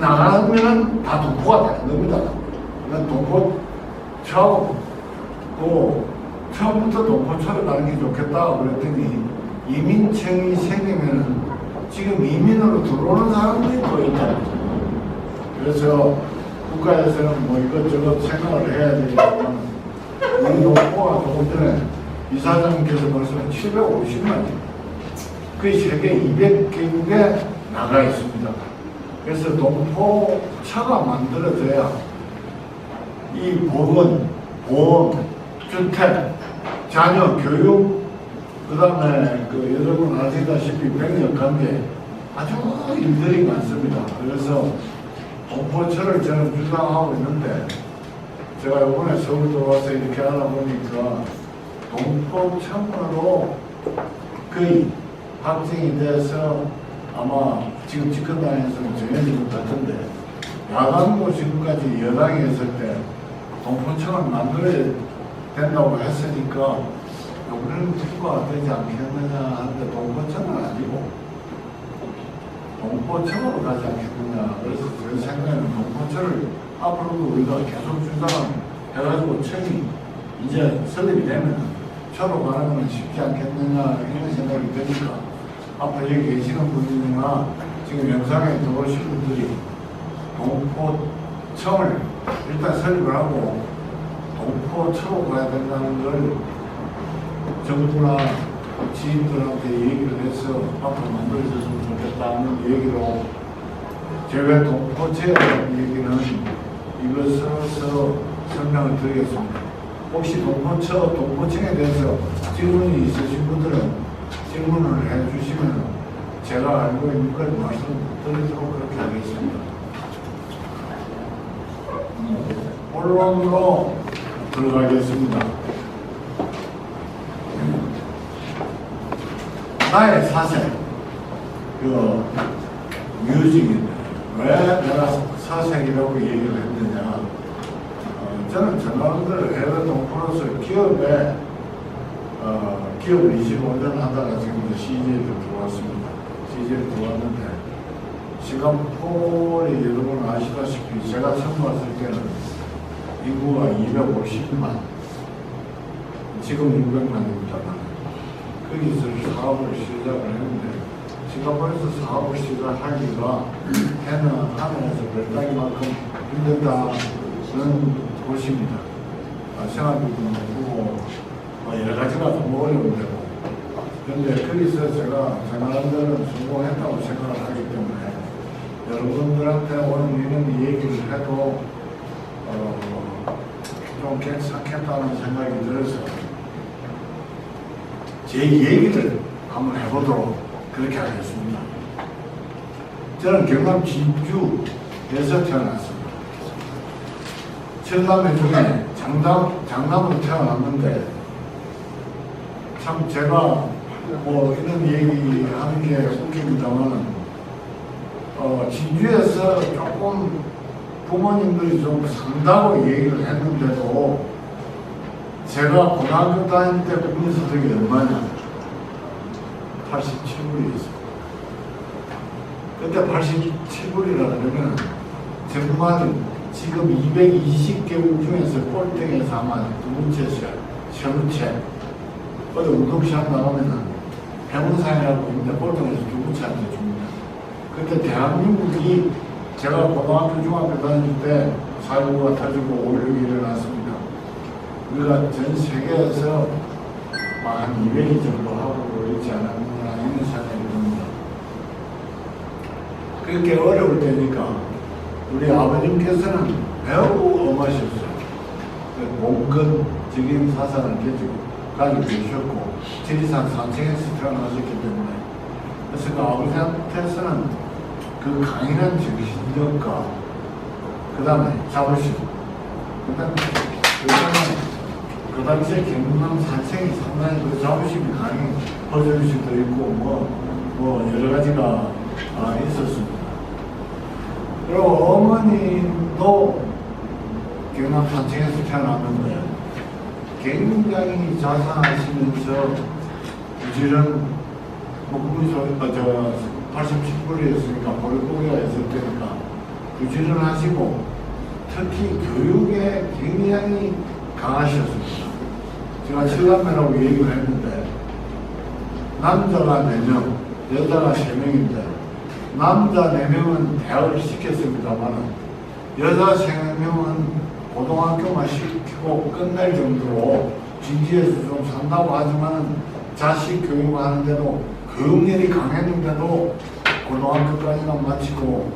나가면 다 동포가 되는 겁니다. 그러니까 동포처하고 또 처음부터 동포처를 가는 게 좋겠다 그랬더니 이민청이 생기면 지금 이민으로 들어오는 사람들이 또 있다. 그래서 국가에서는 뭐 이것저것 생각을 해야 되지만 우리 동포가 조금 전에 이사장님께서 말씀한 750만이 그 세계 200개국에 나가 있습니다. 그래서 동포처가 만들어져야 이 보건, 보험, 주택, 자녀, 교육, 그 다음에 그 여러분 아시다시피 병력관계 아주 일들이 많습니다. 그래서 동포처를 저는 주장하고 있는데 제가 이번에 서울도 와서 이렇게 알아보니까 동포청으로 거의 확정이 돼서 아마 지금 집권당에서는 정해질 것 같은데 야당도 지금까지 여당이 있을 때 동포청을 만들어야 된다고 했으니까 이번에는 통과가 되지 않겠느냐 하는데 동포청은 아니고 동포청으로 가지 않겠느냐. 그래서 제 생각에는 동포청을 앞으로도 우리가 계속 주장해가지고 청이 이제 설립이 되면 처로 가는 건 쉽지 않겠느냐 이런 생각이 드니까 앞으로 여기 계시는 분들이나 지금 영상에 들어오신 분들이 동포청을 일단 설립을 하고 동포청으로 가야 된다는 걸 정부나 지인들한테 얘기를 해서 앞으로 만들어졌으면 좋겠다는 얘기로 제가 동포체에 대한 얘기는 이것으로서 설명을 드리겠습니다. 혹시 동포청에 대해서 질문이 있으신 분들은 질문을 해주시면 제가 알고 있는 걸 말씀드리도록 그렇게 하겠습니다. 본론으로 들어가겠습니다. 나의 사생, 뮤직인데 왜 내가 사생이라고 얘기를 했느냐. 저는 전남들 해외 동포로서 기업에 기업을 25년 하다가 지금 CJ를 들어왔습니다. CJ를 들어왔는데 싱가포르이 여러분 아시다시피 제가 처음 왔을 때는 인구가 250만, 지금 600만입니다만 거기서 사업을 시작을 했는데 싱가포르에서 사업을 시작하기가 해는 하늘에서 별따기만큼 힘들다는 곳입니다. 생활비도 높고 여러 가지가 너무 어려운데고 그런데 거기서 제가 생활하는 데는 성공했다고 생각을 하기 때문에 여러분들한테 오늘 이런 얘기를 해도 좀 괜찮겠다는 생각이 들어서 제 얘기를 한번 해보도록 그렇게 하겠습니다. 저는 경남 진주에서 태어났습니다. 천남의 중에 장남으로 태어났는데 참 제가 뭐 이런 얘기하는 게 웃깁니다만 진주에서 조금 부모님들이 좀 산다고 얘기를 했는데도 제가 고등학교 다닐 때 국민소득이 얼마냐? 87불이었어요. 그때 87불이라 그러면 정말 지금 220개국 중에서 꼴등에서 아마 두 번째였어요. 최고채. 어디 운동시합 나가면은 해문상이라고 있는데 꼴등에서 두 번째한테 줍니다. 그때 대한민국이 제가 고등학교 중학교 다닐 때 4.19가 터지고 5.16이 일어났습니다. 우리가 전 세계에서 한 200위 정도 하고 있지 않았느냐 이런 생각이 듭니다. 그렇게 어려울 때니까 우리 아버님께서는 매우 엄하셨어요. 봉건 적인 사상을 가지고 계셨고 지리산 산청에서 태어나셨기 때문에 그래서 그 아버지한테서는 그 강인한 정신력과 그 다음에 자부심 그 다음에 그 당시에 경남 산청이 상당히 그 자부심이 강해 허전시도 있고 뭐 여러 가지가 있었습니다. 그리고 어머님도 경남 산청에서 태어났는데 굉장히 자상하시면서 부지런 국민소득 87불이었으니까 보육고기가 있을 때니까 부지런하시고 특히 교육에 굉장히 강하셨습니다. 제가 7남매라고 얘기를 했는데 남자가 4명, 여자가 3명인데 남자 4명은 대학을 시켰습니다만 여자 3명은 고등학교만 시키고 끝낼 정도로 진지해서 좀 산다고 하지만 자식 교육하는데도 교육열이 강했는데도 고등학교까지만 마치고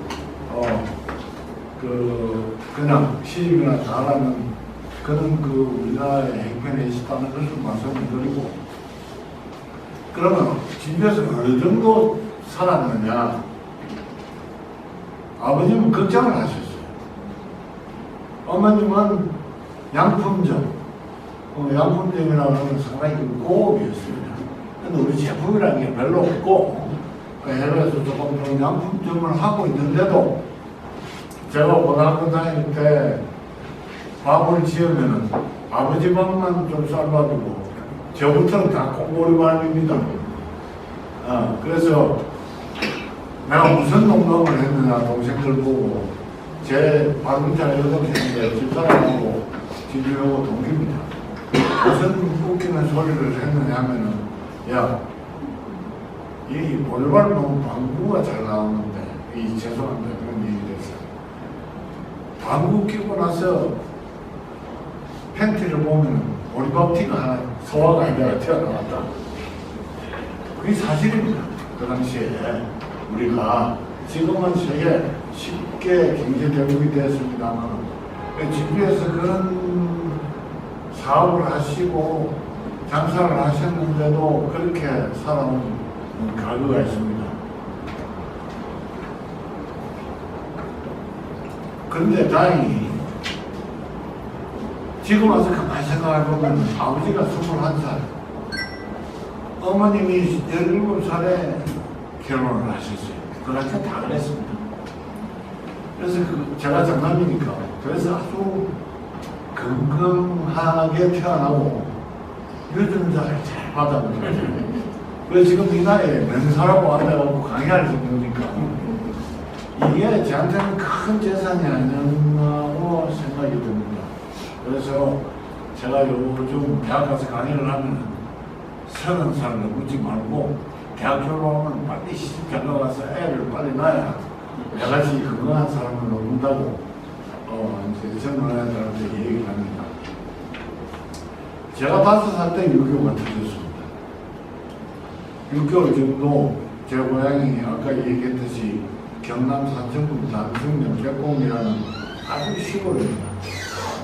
그냥 시집이나 잘하는 그런 그 우리나라의 행편에 있었다는 것을 말씀을 드리고 그러면 진주에서 어느 정도 살았느냐 아버님은 걱정을 하셨어요. 어머님은 양품점 양품점이라고 하면 상당히 고급이었습니다. 근데 우리 제품이라는 게 별로 없고 해외에서 조금 더 양품점을 하고 있는데도 제가 고등학교 다닐 때 밥을 지으면은 아버지 밥만 좀 삶아주고 저부터는 다 콩고리밥입니다. 그래서 내가 무슨 농담을 했느냐 동생들 보고 제 발음잘 여동생인데 집사람하고 집주하고 동기입니다. 무슨 웃기는 소리를 했느냐 하면은 야 이 볼발 너무 방구가 잘 나오는데 죄송합니다 그런 얘기를 했어요. 방구 끼고 나서 팬티를 보면 보리밥티가 하나 소화가 아니라 튀어나왔다. 그게 사실입니다. 그 당시에 우리가 지금은 세계 쉽게 경제대국이 됐습니다만 진주에서 그런 사업을 하시고 장사를 하셨는데도 그렇게 살아온 가구가 있습니다. 그런데 다행히 지금 와서 가만히 생각해보면 아버지가 21살 어머님이 17살에 결혼을 하셨어요. 그렇게 다 그랬습니다. 그래서 제가 장남이니까 그래서 아주 건강하게 태어나고 유전자를 잘 받아보니까 그래서 지금 이 나이에 명사라고 앉아가지고 강의할 정도니까 이게 저한테는 큰 재산이 아니었나고 생각이 듭니다. 그래서 제가 요즘 대학 가서 강의를 하면 30살 넘지 말고 대학 졸업하면 빨리 시집장 가서 애를 빨리 낳아야 내같이 건강한 사람을 놓는다고 이제 젊은 애들한테 얘기를 합니다. 제가 5살 때 유교가 터졌습니다. 6개월 정도 제 고향이 아까 얘기했듯이 경남 산청군 남승면 백공이라는 아주 시골입니다.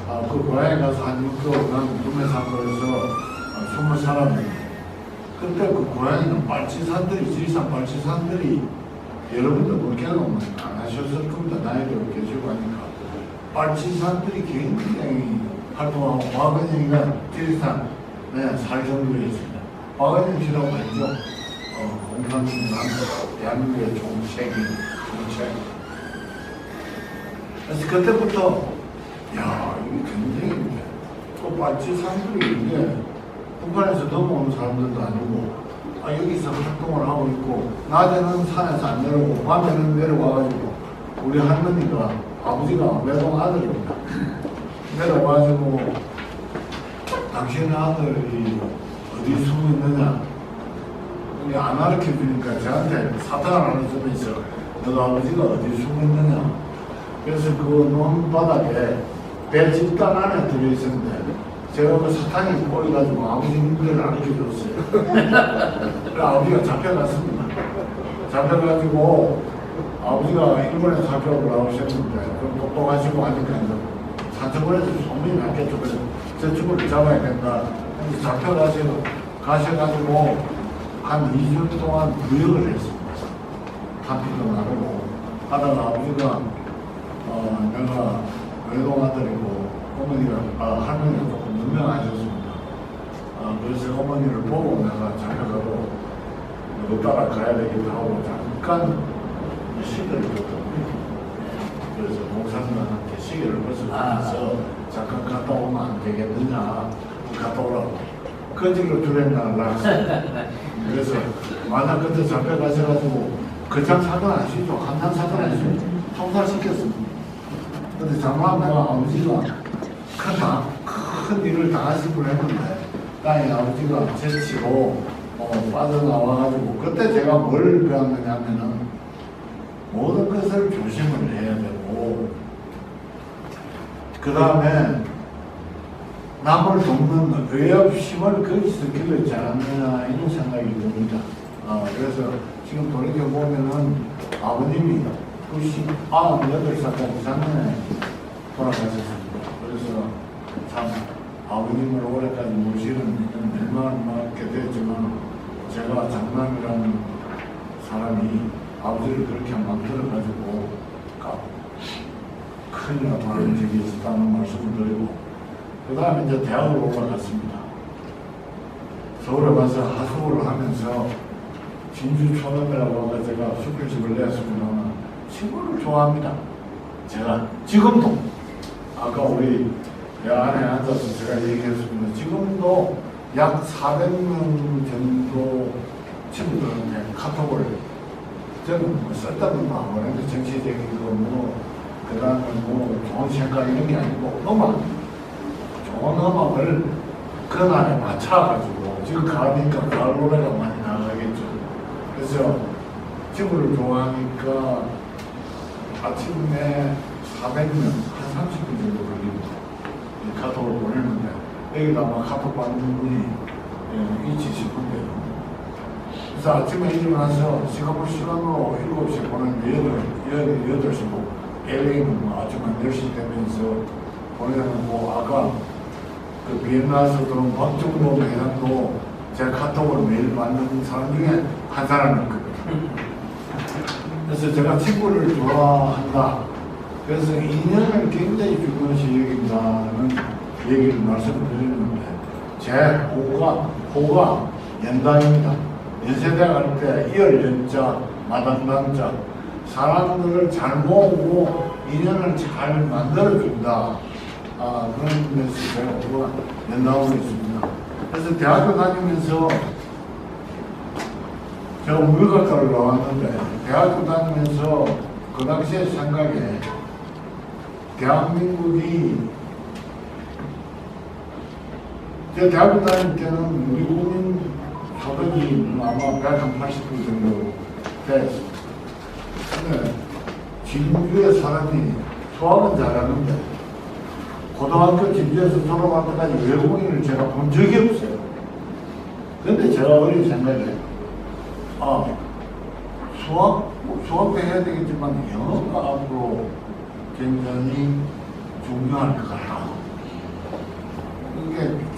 그 고향에 가서 한 6개월 난 꿈에 산거에서 숨을 살았는데 그때 그 고향에는 빨치산들이 지리산 빨치산들이 여러분들 그렇게는 안 하셨을 겁니다. 나이도 계시고 하니까 빨치산들이 굉장히 활동하고 박은영이가 지리산 살정부에 있습니다. 박은영 씨라고 했죠. 공산주의는 대한민국의 종책이 종책. 그래서 그때부터 야 이게 굉장히 또 빨치산들이 이게 북한에서 넘어오는 사람들도 아니고 여기서 활동을 하고 있고 낮에는 산에서 안 내려오고 밤에는 내려와가지고 우리 할머니가 아버지가 외동 아들입니다. 내려와가지고 당신 아들이 어디 숨어 있느냐 이게 안 가르쳐주니까 저한테 사탕을 하나 주면서 너 아버지가 어디 숨어 있느냐 그래서 그 논바닥에 배 집단 안에 들어있었는데 제가 그 사탕이 꼬여가지고 아버지 문제를 가르쳐줬어요. 그래서 아버지가 잡혀갔습니다. 잡혀가지고 아버지가 일본에서 학교를 나오셨는데 좀 똑똑하시고 하니까 산청원에서 소문이 났겠죠. 그래서 저 친구를 잡아야 된다. 그래서 가셔가지고 한 2주 동안 무역을 했습니다. 탄피도 나르고 하다가 아버지가 내가 외동아들이고 할머니가 조금 유명하셨습니다. 그래서 어머니를 보고 내가 잡혀가고 너 따라가야 되기도 하고 잠깐 시계를 줬거든요. 그래서 목사님한테 시계를 벗어주면서 잠깐 갔다 오면 안 되겠느냐 갔다 오라고 거지로 두레날 나왔어요. 그래서 만약 그때 잡혀가셔가지고 거창 사건 아시죠? 한탄 사건 아시죠? 총살시켰습니다. 근데 장만 내가 아버지가 큰 일을 당하신 분 했는데 땅에 아버지가 제치로 빠져나와가지고 그때 제가 뭘 배웠느냐면은 모든 것을 조심을 해야 되고 그 다음에 남을 돕는 의협심을 거기서 길렀지 않느냐 이런 생각이 듭니다. 그래서 지금 돌이켜보면은 아버님이 98살 작년에 돌아가셨습니다. 그래서 참 아버님을 오래까지 모시는 일만 많게 됐지만 제가 장남이라는 사람이 아버지를 그렇게 만들어가지고 큰일 나는 적이 있었다는 말씀을 드리고 그 다음에 이제 대학을 올라갔습니다. 서울에 가서 하숙을 하면서 진주 초등이라고 하고 제가 숙일집을 냈으면 친구를 좋아합니다. 제가 지금도 아까 우리 안에 앉아서 제가 얘기했습니다. 지금도 약 400명 정도 친구들한테 카톡을 저는 뭐 쓸데없는 거 안 보내는데 정치적인 거 그 다음에 좋은 생각 이런 게 아니고 좋은 음악을 그날에 맞춰가지고 지금 가을이니까 가을 노래가 많이 나가겠죠. 그래서 친구를 좋아하니까 아침에 400명, 한 30분 정도 걸립니다. 카톡을 보냈는데 여기다 아마 카톡 받는 분이 있지 싶은데요. 그래서 아침에 일어나서 싱가포르 시간으로 7시에 보냈는데 8시고 LA는 아침 한 10시 되면서 보내놓고 아까 그 비엔나에서 들어온 박정도 회장도 제 카톡을 매일 받는 사람 중에 한 사람이었거든요. 그래서 제가 친구를 좋아한다. 그래서 인연을 굉장히 중요시 여긴다는 얘기를 말씀드리는데 제 호가 연단입니다. 연세대 갈 때 이열연자, 마당당자 사람들을 잘 모으고 인연을 잘 만들어준다. 그런 데서 제가 호가 연단하고 있습니다. 그래서 대학교 다니면서 제가 물리학과를 나왔는데 대학교 다니면서 그 당시에 생각에 대한민국이 제가 대학교 다닐 때는 우리 국민 소득이 아마 180% 정도 됐습니다. 근데 진주의 사람이 수학은 잘하는데 고등학교 진주에서 졸업할 때까지 외국인을 제가 본 적이 없어요. 근데 제가 어린 생각에 수학도 해야 되겠지만 영어가 앞으로 굉장히 중요할 것 같다.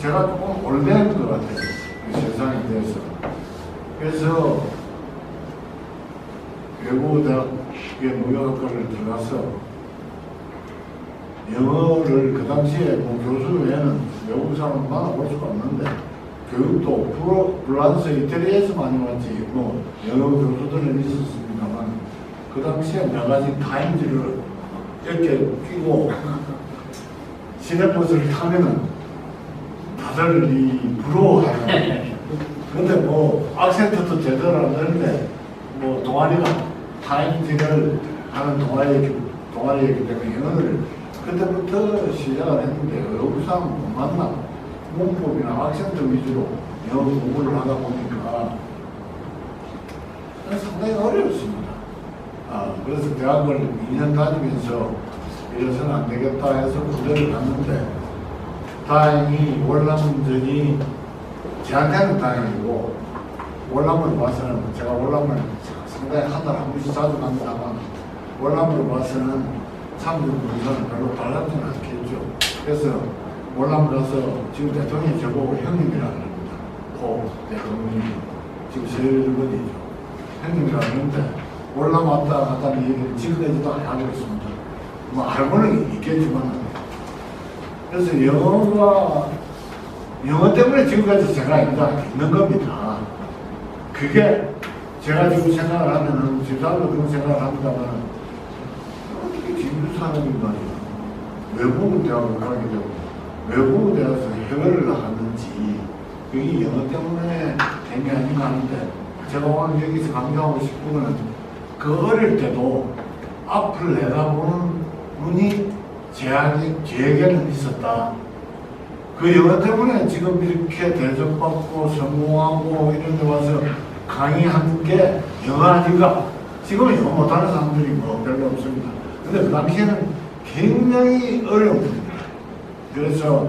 제가 조금 오래된 것 같아요. 그 세상에 대해서. 그래서 외국 대학의 무역학과를 들어가서 영어를 그 당시에 뭐 교수 외에는 외국 사람 만나볼 수가 없는데 교육도 프랑스, 이태리에서 많이 왔지 뭐 영어 교수들은 있었습니다만 그 당시에 몇 가지 타임즈를 이렇게 끼고 시내버스를 타면은 다들 부러워하는 근데 뭐 악센트도 제대로 안 되는데 뭐 동아리가 타임즈를 하는 동아리였기 때문에 영어를 그때부터 시작을 했는데 외국 사람 못 만나 문법이나 악센트 위주로 영어 공부를 하다 보니까 상당히 어려웠습니다. 그래서 대학을 2년 다니면서 이래서는 안 되겠다 해서 군대를 갔는데 다행히 월남전이 저한테는 다행이고 월남을 봐서는 제가 월남을 상당히 한 달에 한 번씩 자주 갑니다만 월남으로 봐서는 참전군사는 별로 달라지는 않겠죠. 그래서 월남 가서 지금 대통령이 저보고 형님이라고 합니다. 고 대통령이 지금 세일번이죠. 형님이라고 하는데 월남 왔다 갔다는 얘기를 지금까지도 안 하고 있습니다. 뭐 알고는 있겠지만 그래서 영어 때문에 지금까지 제가 있는 겁니다. 그게 제가 지금 생각을 하면은 집사람도 그런 생각을 합니다만 어떻게 진주 사람인가 외국 대학을 가게 되고 외국 대학에서 해외를 나갔는지 그게 영어 때문에 된 게 아닌가 하는데 제가 오늘 여기서 강조하고 싶은 거는 그 어릴 때도 앞을 내다보는 눈이 제에게는 있었다. 그 영어 때문에 지금 이렇게 대접받고 성공하고 이런 데 와서 강의하는 게 영어 아닌가? 지금은 영어 못하는 사람들이 뭐 별로 없습니다. 근데 그 당시에는 굉장히 어려웠습니다. 그래서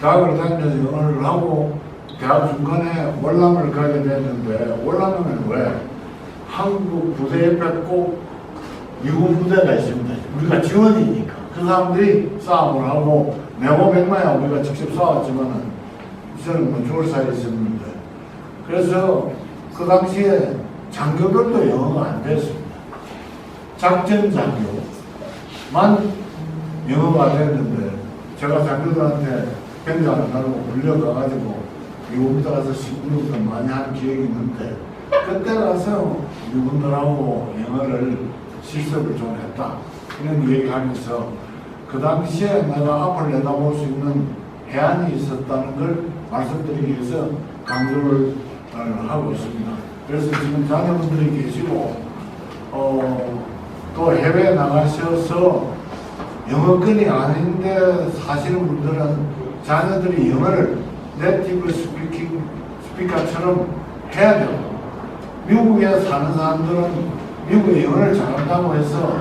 대학을 다니면서 영어를 하고 대학 중간에 월남을 가게 됐는데 월남은 왜? 한국 부대 옆에 꼭 미군 부대가 있습니다. 우리가 지원이니까. 그 사람들이 싸움을 하고 내고 백마야 우리가 직접 싸웠지만은 저는 뭐 죽을 사이에 있었는데 그래서 그 당시에 장교들도 영어가 안 됐습니다. 작전 장교만 영어가 됐는데 제가 장교들한테 병장을 달고 불려가가지고 미국에 가서 신분도 많이 한 기억이 있는데 그때 가서 미군들하고 영어를 실습을 좀 했다 이런 얘기하면서 그 당시에 내가 앞을 내다볼 수 있는 해안이 있었다는 걸 말씀드리기 위해서 강조를 하고 있습니다. 그래서 지금 자녀분들이 계시고 또 해외에 나가셔서 영어권이 아닌데 사시는 분들은 자녀들이 영어를 네이티브 스피커처럼 해야 돼요. 미국에 사는 사람들은 미국의 영어를 잘한다고 해서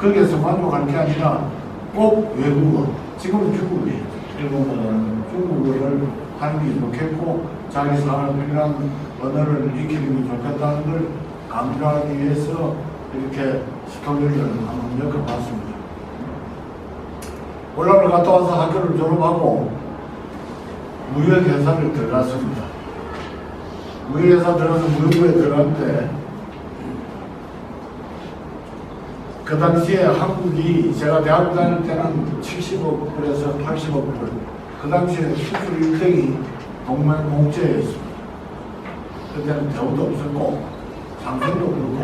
거기에서 만족할 게 아니라 꼭 외국어, 지금은 중국이에요. 일본어는 중국어를 하는 게 좋겠고 자기 사람을 필요한 언어를 익히는 게 좋겠다는 걸 강조하기 위해서 이렇게 스토리를 한번 엮어봤습니다. 월남을 갔다 와서 학교를 졸업하고 무역회사를 들어갔습니다. 무역회사 들어가서 무역부에 들어갔는데 그 당시에 한국이 제가 대학 다닐 때는 70억 불에서 80억 불 그 당시에 수출 1등이 동맹목재였습니다. 그때는 대우도 없었고 삼성도 그렇고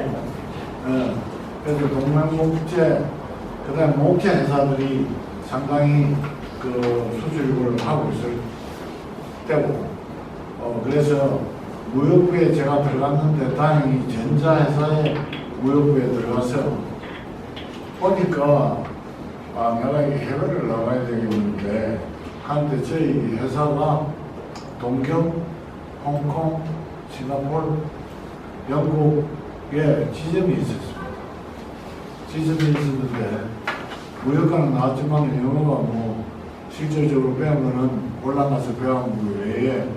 그래서 동맹목재 그 다음에 목재 회사들이 상당히 그 수출을 하고 있을 때고 그래서 무역부에 제가 들어갔는데 다행히 전자회사에 무역부에 들어가서 보니까 내가 해외를 나가야 되겠는데 하는데 저희 회사가 동경, 홍콩, 싱가포르, 영국에 지점이 있었습니다. 지점이 있었는데 무역과는 나왔지만 영어가 뭐 실질적으로 배우면은 올라가서 배운 거 외에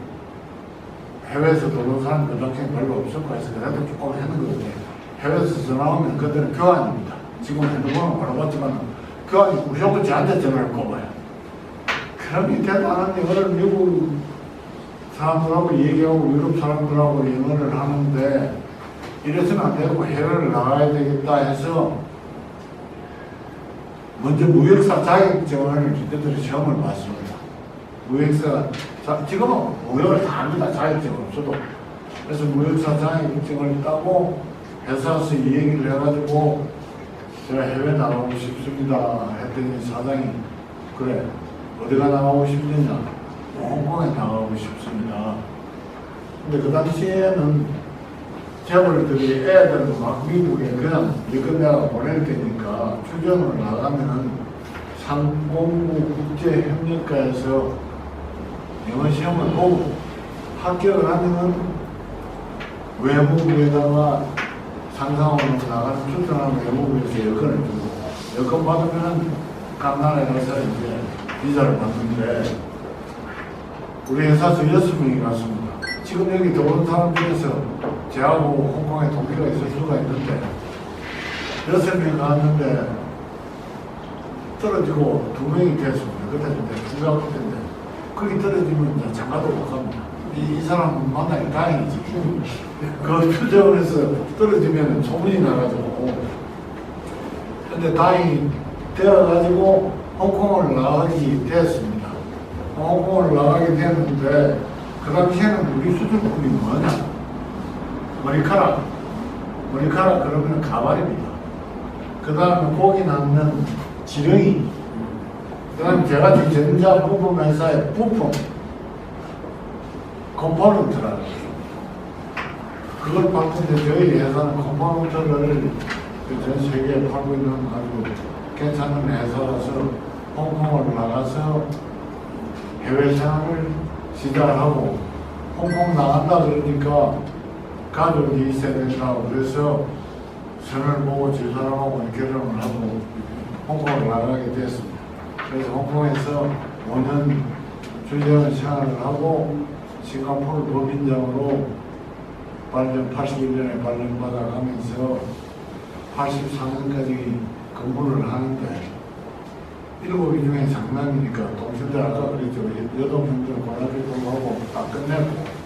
해외에서 들어온 사람이 그 당시에 별로 없었고 해서 그래도 조금 했는 것 같아요. 해외에서 전화 오면 그때는 교환입니다. 지금 핸드폰은 바로 봤지만 교환이 무조건 저한테 전화를 꼽아요. 그렇게 대단한 영어를 미국 사람들하고 얘기하고 유럽 사람들하고 영어를 하는데 이래서는 안 되고 해외를 나가야 되겠다 해서 먼저 무역사 자격증을 그들이 시험을 봤습니다. 무역사, 지금은 무역을 다 합니다. 자격증 없어도. 그래서 무역사 자격증을 따고 회사에서 이 얘기를 해가지고 제가 해외 나가고 싶습니다 했더니 사장이 그래 어디가 나가고 싶느냐? 홍콩에 나가고 싶습니다. 근데 그 당시에는 재벌들이 애들 막 미국에 그냥 이거 내가 보낼 테니까 출전을 나가면은 상공부 국제협력가에서 영어 시험을 보고 합격을 하면은 외무부에다가 상상으로 나가는 출전하는 외무부에서 여권을 주고 여권 받으면은 각 나라에 가서 이제 비자를 받는데 우리 회사에서 6명이 갔습니다. 지금 여기 들어온 사람 중에서 저하고 홍콩에 동기가 있을 수가 있는데 6명이 갔는데 떨어지고 2명이 됐습니다. 그때 이제 중학교 때인데 거기 떨어지면 이제 장가도 못 갑니다. 이 사람 만나기 다행이지. 그 표정에서 떨어지면 소문이 나가지고 근데 다행히 되어가지고 홍콩을 나가게 됐습니다. 홍콩을 나가게 됐는데 그 당시에는 우리 수준급이 뭐냐? 머리카락 그러면 가발입니다. 그 다음에 고기 낳는 지렁이, 그 다음에 제가 지금 전자 부품 회사의 부품, 컴포넌트라는 거죠. 그걸 봤는데 저희 회사는 컴포넌트를 전 세계에 팔고 있는 아주 괜찮은 회사라서 홍콩을 나가서 해외 생활을 시작하고 홍콩 나간다 그러니까 가족이 있어야 된다고 그래서 선을 보고 집사람하고 결혼을 하고 홍콩을 나가게 됐습니다. 그래서 홍콩에서 5년 주재원 생활을 하고 싱가포르 법인장으로 81년에 발령받아가면서 84년까지 근무를 하는데 7이 중에 장남이니까 동생들 아까 그랬죠. 여동생들 권합일도 하고 다 끝내고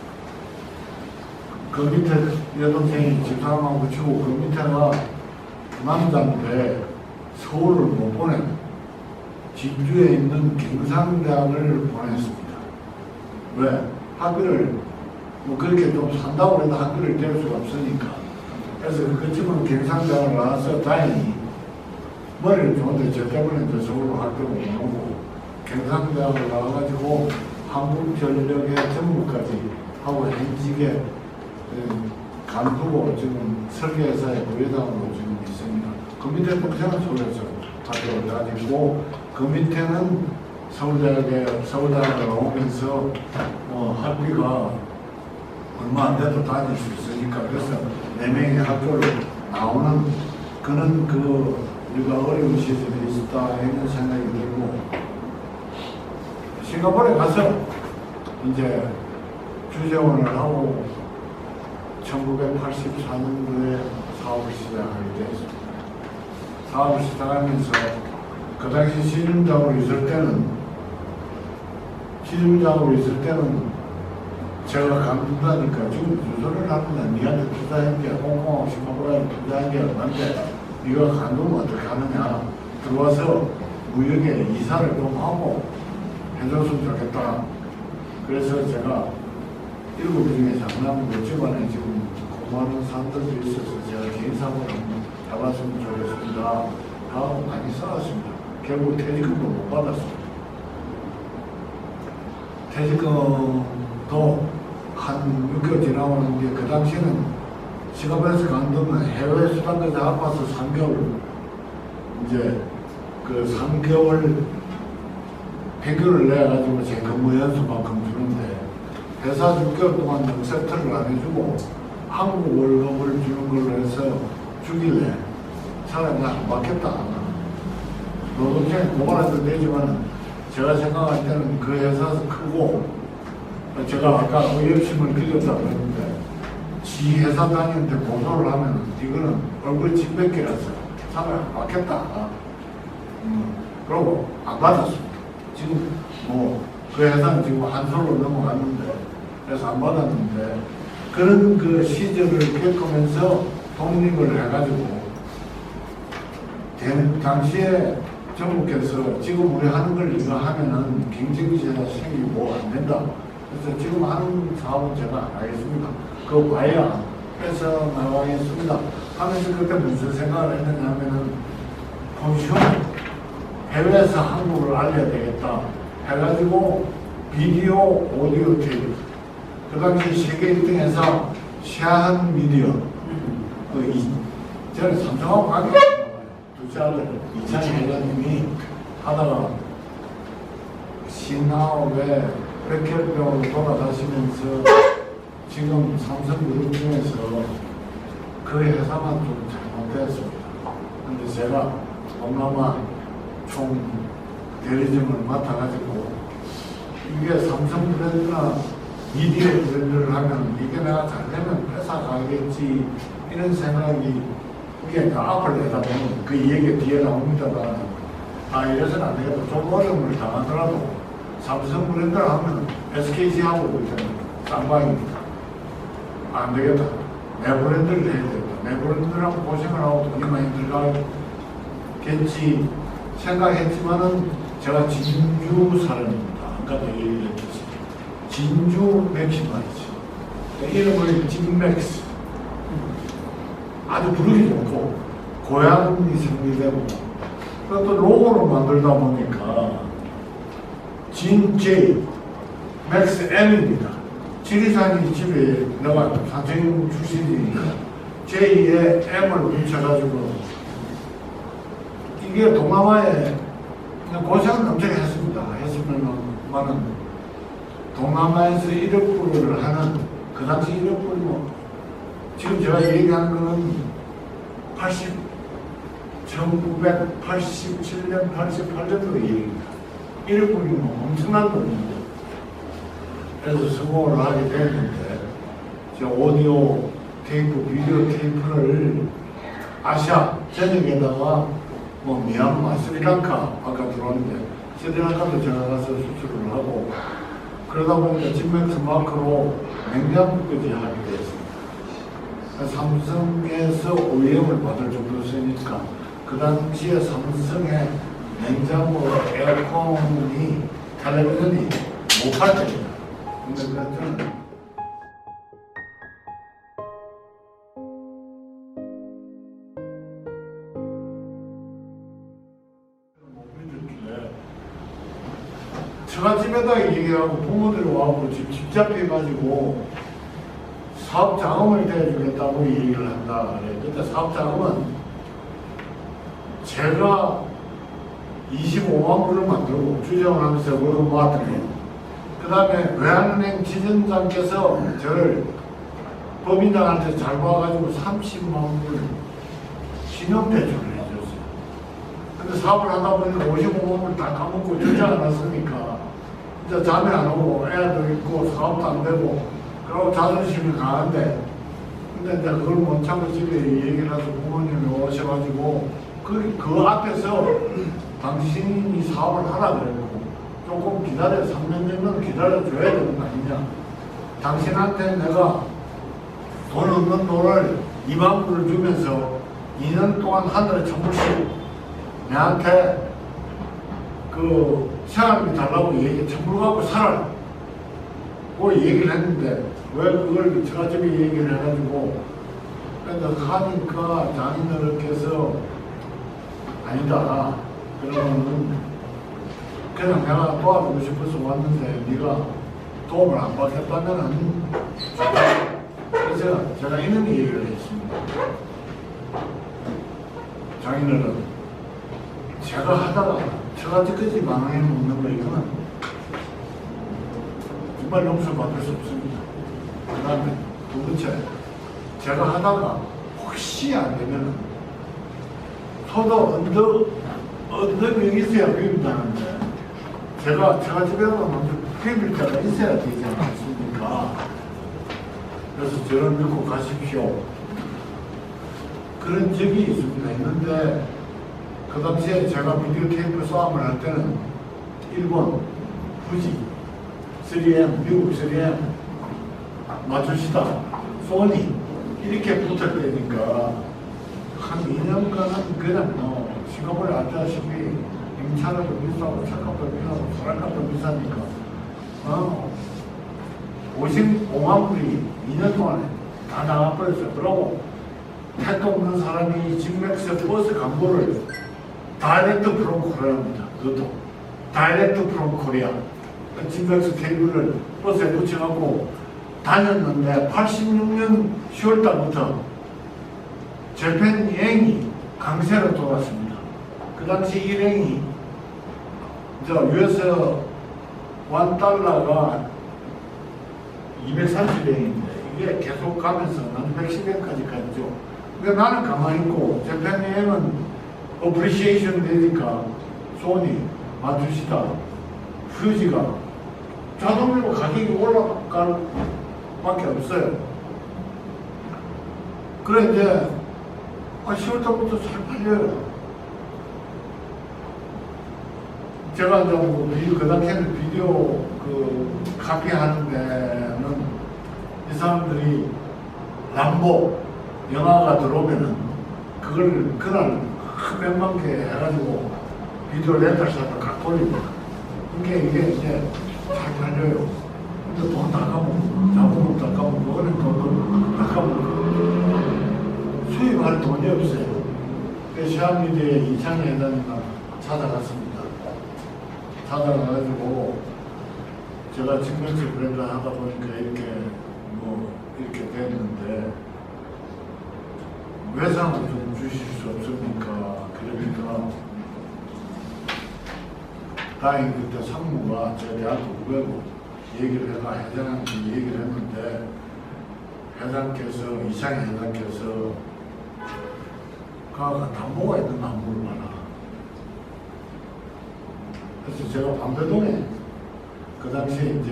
그 밑에 여동생이 집사람하고 치고 그 밑에가 남자인데 서울을 못 보내고 진주에 있는 경상대학을 보냈습니다. 왜? 학비를 뭐 그렇게 좀 산다고 해도 학비를 댈 수가 없으니까. 그래서 그 친구는 경상대학을 나와서 다행히 머리를 좋은데 저 때문에 저 서울로 학교를 못 오고 경상대학을 나와가지고 한국전력의 전무까지 하고 현직에 간두고 지금 설계회사의 부회장으로 지금 있습니다. 그 밑에 동생은 서울에서 학교를 다니고 그 밑에는 서울대학을 나오면서 학비가 얼마 안 돼도 다닐 수 있으니까 그래서 4명의 학교를 나오는 그는 우리가 어려운 시절이 있었다 이런 생각이 들고 싱가포르에 가서 이제 주재원을 하고 1984년도에 사업을 시작하게 되었습니다. 사업을 시작하면서 그 당시 시중장으로 있을 때는 제가 간둔다니까 지금 주소를 하면 니한테 투자한 게 홍콩하고 싱가포르에 투자한 게 얼마인데 네가 간두면 어떻게 하느냐 들어와서 무역에 이사를 좀 하고 해줬으면 좋겠다. 그래서 제가 7 중에 장남으로 집안에 지금 공부하는 사람들도 있어서 제가 개인사업을 한번 해봤으면 좋겠습니다 하고 많이 싸웠습니다. 결국 퇴직금도 못 받았습니다. 퇴직금도 한 6개월 지나오는데 그 당시에는 싱가포르에서 간두면 해외 수당까지 합해서 3개월 이제 그 3개월 평균을 내가지고 제 근무 연수만큼 주는데 회사 6개월 동안 세트를 안 해주고 한국 월급을 주는 걸로 해서 주길래 차라리 안 받겠다. 노동청에 고발해도 되지만 제가 생각할 때는 그 회사에서 크고 제가 아까 의협심을 빌렸다고 했는데 지 회사 다니는데 고소를 하면 이거는 얼굴 집백기라서 차라리 안 받겠다. 그러고 안 받았습니다. 지금 가지고 그 회사는 지금 한솔로 넘어갔는데 그래서 안 받았는데 그런 그 시절을 겪으면서 독립을 해가지고 당시에 정부께서 지금 우리 하는 걸 이거 하면은 경쟁지가 생기고 안 된다. 그래서 지금 하는 사업은 제가 안 하겠습니다. 그거 봐야 해서 나가겠습니다. 하면서 그때 무슨 생각을 했느냐 하면은 보시오. 해외에서 한국을 알려야 되겠다. 해가지고 비디오, 오디오 테이프. 그 당시 세계 1등 회사 시한 미디어. 저는 삼성하고 관계 둘째 아들 이찬희 회장님이 하다가 신화업에 백혈병으로 돌아가시면서 지금 삼성그룹 중에서 그 회사만 좀 잘못됐습니다. 근데 제가 동남아 총 대리점을 맡아가지고 이게 삼성 브랜드나 미디어 브랜드를 하면 이게 내가 잘되면 회사 가겠지 이런 생각이 이게 앞을 내다 보면 그 얘기 뒤에 나옵니다만 이래서는 안 되겠다. 좀 어려움을 당하더라도 삼성 브랜드를 하면 SKC하고 쌍방입니다. 안 되겠다. 내 브랜드를 해야 되겠다. 내 브랜드라고 고생을 하고 돈이 많이 들어가겠지 생각했지만은 제가 진주 사람입니다. 아까도 얘기했듯이 진주 맥시 말이죠. 이름을 진맥스. 아주 부르기 좋고 고향이 생기되고 또 로고를 만들다 보니까 진J 맥스 M입니다. 지리산이 집에 내가 산청 출신이니까 J에 M을 붙여가지고 이게 동남아에 고생은 엄청 했습니다. 했으면은 동남아에서 1억 불을 하는 그 당시 1억 불이 뭐 지금 제가 얘기하는 거는 1987년, 88년도 얘기입니다. 1억 불이 뭐 엄청난 돈입니다. 그래서 성공을 하게 됐는데 제가 오디오 테이프, 비디오 테이프를 아시아 전역에다가 뭐 미얀마, 스리랑카 아까 들어왔는데 스리랑카도 제가 가서 수출을 하고 그러다 보니까 진맥스 마크로 냉장고까지 하게 됐습니다. 삼성에서 OEM을 받을 정도였으니까 그 당시에 삼성의 냉장고, 에어컨이, 텔레비전이 못 팔 때입니다. 근데 저는 처갓집에다 얘기하고 부모들이 와서 집 잡혀가지고 사업 자금을 대주겠다고 얘기를 한다. 그때 사업 자금은 제가 25만 불을 만들고 주정을 하면서 월급 모았더니 그 다음에 외환은행 지점장께서 저를 법인장한테 잘 봐가지고 30만 불 신용대출을 해줬어요. 근데 사업을 하다 보니까 55만 불 다 까먹고 주장을 났으니까 이제 잠이 안 오고 애도 있고 사업도 안 되고 그러고 자존심이 강한데 근데 이제 그걸 못 참고 집에 얘기를 해서 부모님이 오셔가지고 그 앞에서 당신이 사업을 하라 그래고 조금 기다려 3년 정도는 기다려줘야 되는 거 아니냐. 당신한테 내가 돈 없는 돈을 2만 불을 주면서 2년 동안 하늘에 1,000불씩 내한테 그 생활비 달라고 얘기 1,000불 갖고 살아라 고 얘기를 했는데 왜 그걸 제가 집에 얘기를 해가지고 그래서 하니까 장인어른께서 아니다. 그러면은 그냥 내가 도와주고 싶어서 왔는데 네가 도움을 안 받겠다면은 그래서 제가 이런 얘기를 했습니다. 장인어른 제가 하다가 저같이까지 망해 먹는 거 이거는 정말 용서받을 수 없습니다. 그 다음에 두 번째 제가 하다가 혹시 안 되면은 서도 언덕이 있어야 비빈다는데 제가 집에서 먼저 비빌 때가 있어야 되지 않겠습니까? 그래서 저를 믿고 가십시오. 그런 적이 있는데 그 당시에 제가 비디오 테이프 싸움을 할 때는 일본 굳이 3M, 미국 3M, 마츠시다, 소니 이렇게 붙을 때니까 한 2년간은 그냥 뭐 싱가포르에 알다시피 임차료도 비싸고 차값도 비싸고 소란값도 비싸니까 오만 불이 2년 동안에 다 나가버렸어요. 그러고 택도 없는 사람이 직맥스 버스 광고를 다이렉트 프롬 코리아입니다. 그것도 다이렉트 프롬 코리아 직맥스 테이블을 버스에 붙여갖고 다녔는데 86년 10월달부터 재팬 여행이 강세로 돌았습니다. 그 당시 일행이 US $1 230엔인데 이게 계속 가면서 나는 110엔까지 갔죠. 그러니까 나는 가만히 있고 재팬 여행은 어프리시에이션 되니까 소니, 마츠시다, 퓨지가 자동으로 가격이 올라갈 밖에 없어요. 그래 이제 10월달부터 잘 팔려요. 제가 이제 그 당시에는 비디오 카피 하는 데는 이 사람들이 람보 영화가 들어오면은 그걸 그날 몇만 개 해가지고 비디오 렌탈샵을 각 돌립니다. 그게 이게 이제 잘 팔려요. 근데 돈 다 까먹고 자본금 다 까먹고 그거는 돈 다 까먹고 수입할 돈이 없어요. 그래서 시아미디에 이창희 회장님과 찾아갔습니다. 찾아가가지고 제가 직면식 브랜드 하다 보니까 이렇게 이렇게 됐는데 외상을 좀 주실 수 없습니까? 그러니까 다행히 그때 상무가 제 대학교 후배고 얘기를 해가 회장한테 얘기를 했는데 회장께서 이창희 회장께서 그 담보가 있는 담보를 봐라. 그래서 제가 방배동에 그 당시에 이제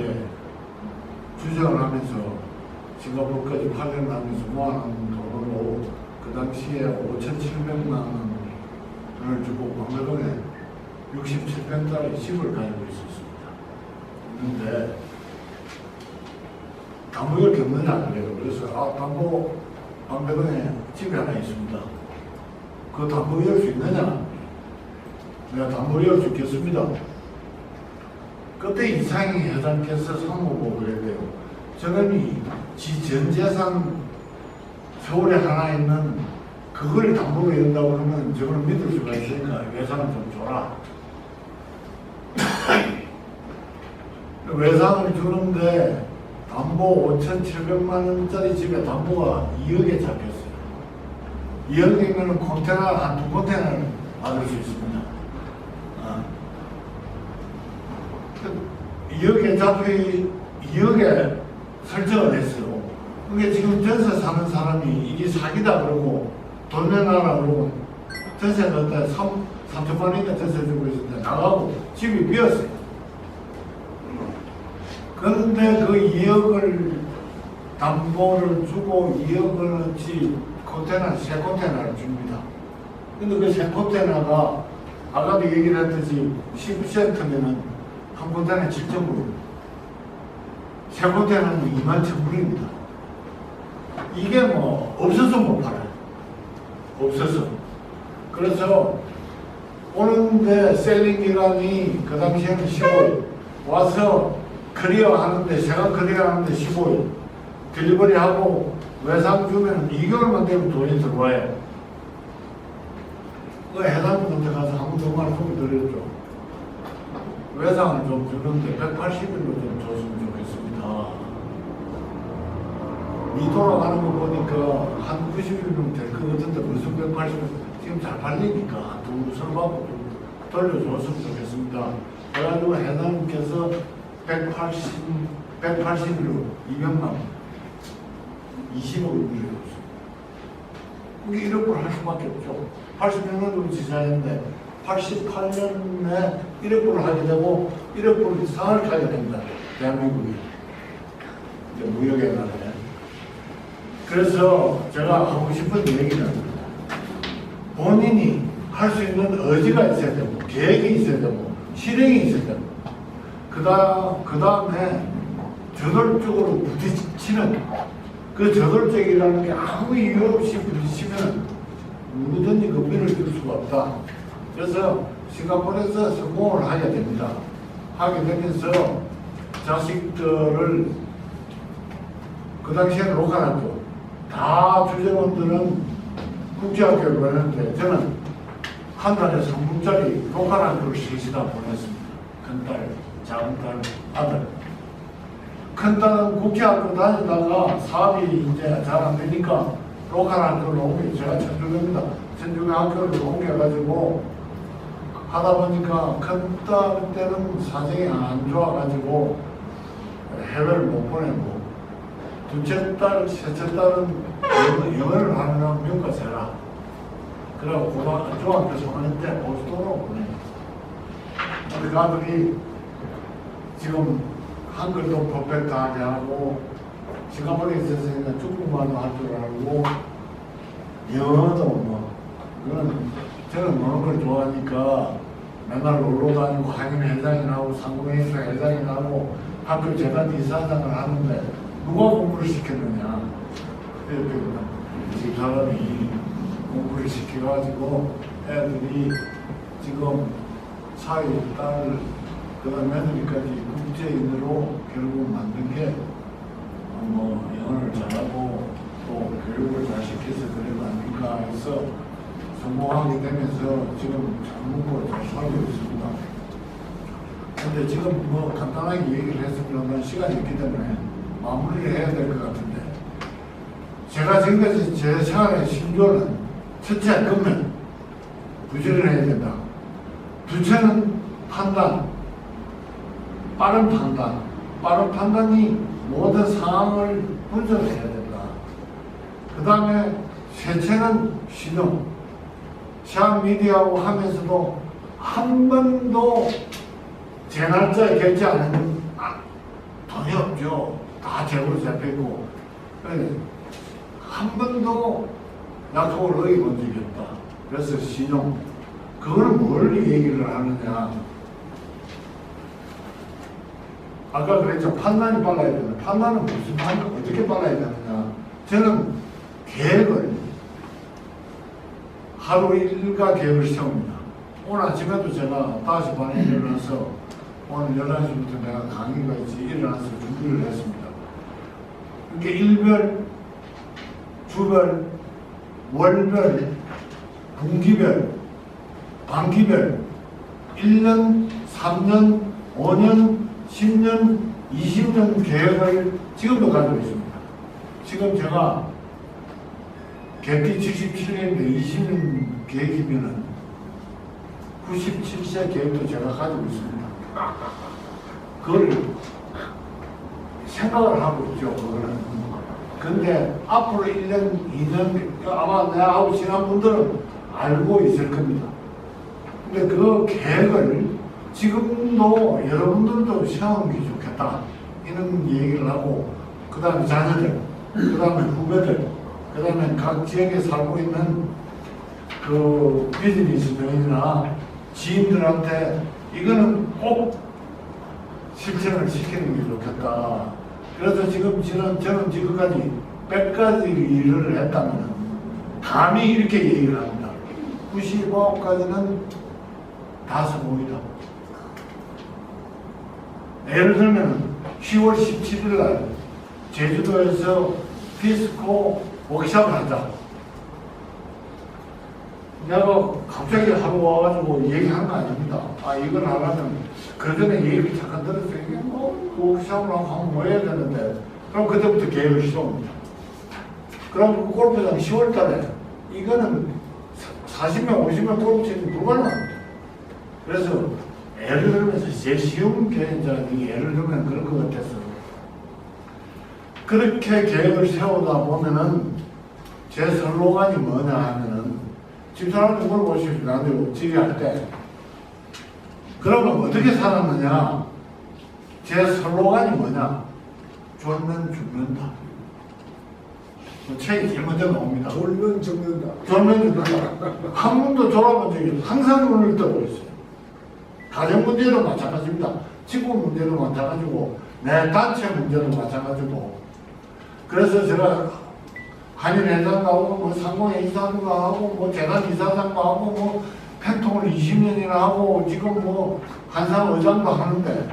주정을 하면서 싱가포르까지 8년 하면서 모아놓은 돈으로 그 당시에 5,700만 원을 주고 방배동에 67평짜리 집을 가지고 있었습니다. 있는데 담보를 겪느냐 그래요. 그래서 담보 방배동에 집이 하나 있습니다. 그 담보 열 수 있느냐? 내가 담보를 열 수 있겠습니다. 그때 이창희 회장께서 상무보고 그랬대요. 저놈이 지 전 재산 서울에 하나 있는 그걸 담보로 연다고 그러면 저걸 믿을 수가 있으니까 외상을 좀 줘라. 외상을 주는데 담보 5,700만 원짜리 집에 담보가 2억에 잡혔어요. 2억이면 컨테이너 한 2컨테이너를 받을 수 있습니다. 2억에 잡히 2억에 설정을 했어요. 그게 지금 전세 사는 사람이 이게 사기다 그러고 돈 내놔라 그러고 전세 넣었다 3천만 원이니까 전세 주고 있었는데 나가고 집이 비었어요. 그런데 그 2억을 담보를 주고 2억을어치 컨테이너, 새 컨테이너를 줍니다. 근데 그 새 컨테이너가 아까도 얘기를 했듯이 10%면은 한 컨테이너에 7,000불. 새 컨테이너는 21,000불입니다. 이게 뭐, 없어서 못 팔아요. 없어서. 그래서 오는데 셀링 기간이 그 당시에는 15일. 와서 클리어 하는데, 제가 클리어 하는데 15일. 딜리버리 하고 외상 주면 2개월만 되면 돈이 들어와요. 그 해당분한테 가서 한번 더 말씀을 드렸죠. 외상을 좀 주는데 180일로 좀 줬으면 좋겠습니다. 이 돌아가는 거 보니까 한 90일은 될 것 같은데 벌써 180일 지금 잘 팔리니까 돈 설받고 좀 돌려줬으면 좋겠습니다. 그래가지고 회장님께서 180일로 200만 원, 20억을 빌려줬어요. 그게 1억을 할 수밖에 없죠. 80년을 지사했는데 88년에 1억불을 하게 되고 1억불 이상을 가게 됩니다. 대한민국이 이제 무역에 나라에. 그래서 제가 하고 싶은 얘기는 본인이 할 수 있는 의지가 있어야 되고 계획이 있어야 되고 실행이 있어야 되고 그 다음에 저돌적으로 부딪히는 그 저돌적이라는 게 아무 이유 없이 부딪히면 누구든지 금리를 줄 수가 없다. 그래서 싱가포르에서 성공을 하게 됩니다. 하게 되면서 자식들을 그 당시에는 로컬학교 다 주재원들은 국제학교를 보냈는데 저는 한 달에 3분짜리 로컬학교를 셋이다 보냈습니다. 큰딸, 작은딸, 아들. 큰딸은 국제학교 다니다가 사업이 이제 잘 안 되니까 로컬학교를 옮겨, 제가 천주교입니다. 천주교 학교를 옮겨가지고 하다 보니까 큰딸 때는 사정이 안 좋아가지고 해외를 못 보내고 둘째 딸, 셋째 딸은 영어를 하느라 미국 가서 해라. 그래고 중학교 3학년 때 보스턴으로 보내요. 우리 아들이 지금 한글도 퍼펙트하게 하고 싱가포르에 있었으니까 중국말도 할 줄 알고 영어도 뭐 그건 저는 노는 걸 좋아하니까 맨날 놀러 다니고 학연 회장이 나오고 상공회의소 회장이 나오고 학교 재단 이사장을 하는데 누가 공부를 시켰느냐. 이 사람이 공부를 시켜가지고 애들이 지금 사위, 딸, 그 다음 며느리까지 국제인으로 결국 만든 게 뭐 영어를 잘하고 또 교육을 잘 시켜서 그런 거 아닌가 해서 성공하게 되면서 지금 잘 먹고 잘 살고 있습니다. 근데 지금 뭐 간단하게 얘기를 했으면 시간이 있기 때문에 마무리를 해야 될 것 같은데 제가 지금까지 제 생활의 신조는 첫째, 금면 부지런해야 된다. 둘째는 판단, 빠른 판단. 빠른 판단이 모든 상황을 분석해야 된다. 그 다음에 셋째는 신용. 시향 미디어하고 하면서도 한 번도 제 날짜에 결제 안 했는 돈이 없죠. 다 재고로 잡혀있고 한 번도 약속을 어기본 적이 없다. 그래서 신용. 그거는 뭘 얘기를 하느냐. 아까 그랬죠. 판단이 빨라야 된다. 판단은 무슨 판단, 어떻게 빨라야 되느냐. 저는 계획을 하루 일과 계획을 세웁니다. 오늘 아침에도 제가 5시 반에 일어나서 오늘 11시부터 내가 강의가 있지 일어나서 준비를 했습니다. 이렇게 일별, 주별, 월별, 분기별, 반기별, 1년, 3년, 5년, 10년, 20년 계획을 지금도 가지고 있습니다. 지금 제가 객기 77년인데 20년 계획이면은 97세 계획도 제가 가지고 있습니다. 그걸 생각을 하고 있죠, 그거는. 근데 앞으로 1년, 2년, 아마 내하고 지난 분들은 알고 있을 겁니다. 근데 그 계획을 지금도 여러분들도 세우는 게 좋겠다. 이런 얘기를 하고, 그 다음에 자녀들, 그 다음에 후배들, 그 다음에 각 지역에 살고 있는 그 비즈니스들이나 지인들한테 이거는 꼭 실천을 시키는 게 좋겠다. 그래서 지금 저는 지금까지 100가지 일을 했다면 감히 이렇게 얘기를 합니다. 99까지는 다 성공이다. 예를 들면 10월 17일 날 제주도에서 피스코 워크숍을 한다. 내가 갑자기 하루 와가지고 얘기한 거 아닙니다. 아, 이걸 하려면 그 전에 얘기를 잠깐 들었어요. 이게 뭐 워크숍을 하면 뭐 해야 되는데, 그럼 그때부터 계획을 세웁니다. 그럼 그 골프장 10월 달에 이거는 40명, 50명 골프 치는 불가능합니다. 그래서 예를 들면서 제일 쉬운 계획자는 예를 들면 그럴 것 같아서 그렇게 계획을 세우다 보면은 제 슬로건이 뭐냐 하면은 집사람한테 물어보십시오. 나한테 지휘할 때 그러면 어떻게 살았느냐. 제 슬로건이 뭐냐. 졸면 죽는다. 책이 제일 먼저 나옵니다. 졸면 죽는다. 졸면 죽는다. 한 번도 졸아본 적이 없어요. 항상 눈을 뜨고 있어요. 가정 문제도 마찬가지입니다. 지구 문제도 마찬가지고 내 단체 문제도 마찬가지고 그래서 제가 한인회장도 하고 뭐 상공회 이사도 하고 뭐 재단 이사장도 하고 뭐 팬통을 20년이나 하고 지금 뭐 한상 의장도 하는데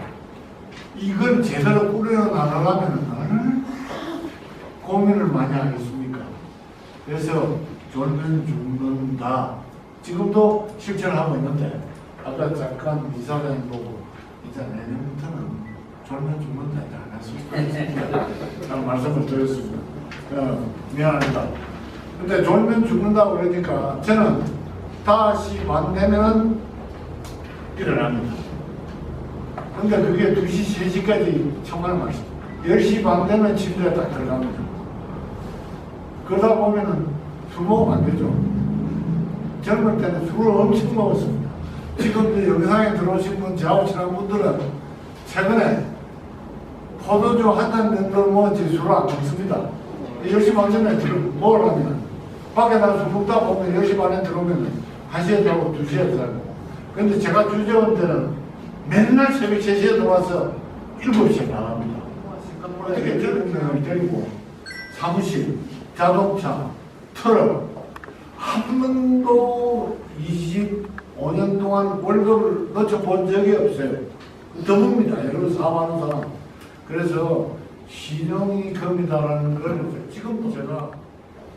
이걸 제대로 꾸려나가려면 얼마나 고민을 많이 하겠습니까? 그래서 졸면 죽는다. 지금도 실천하고 있는데 아까 잠깐 이사장님 보고 이제 내년부터는 졸면 죽는다 이제 안 했습니다. 라는 말씀을 드렸습니다. 미안합니다. 근데 졸면 죽는다고 그러니까 저는 다시 만되면 일어납니다. 근데 그게 2시, 3시까지 정말 맛있어요. 10시 반 되면 침대에 딱 들어갑니다. 그러다 보면은 술 먹으면 안 되죠. 젊을 때는 술을 엄청 먹었습니다. 지금 영상에 들어오신 분, 저하고 친한 분들은 최근에 포도주 한 잔 정도 먹었지 술을 안 먹습니다. 10시 반 전에 먹으려면 밖에 나가서 술 먹다 보면 10시 반에 들어오면 1시에 자고 2시에 자고. 근데 제가 주재원 때는 맨날 새벽 3시에 들어와서 7시에 나갑니다. 어떻게 젊은 데리고 사무실, 자동차, 트럭 한 번도 25년 동안 월급을 놓쳐본 적이 없어요. 드뭅니다. 여러분 사업하는 사람. 그래서 신용이 겁니다라는 걸 지금도 제가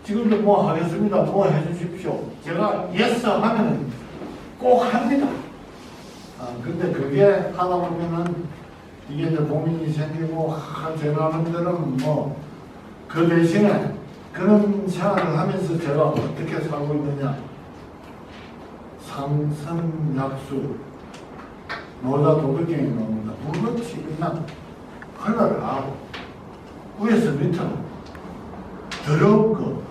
지금도 뭐 하겠습니다. 뭐 해주십시오. 제가 예스 하면은 꼭 합니다. 근데 그게 하다 보면은 이게 이제 고민이 생기고 제가 하는 데는 뭐 그 대신에 그런 생활을 하면서 제가 어떻게 살고 있느냐. 상선약수 모자 도덕경이 나옵니다. 물같이 그냥 하늘하고 위에서 밑으로 더러운 거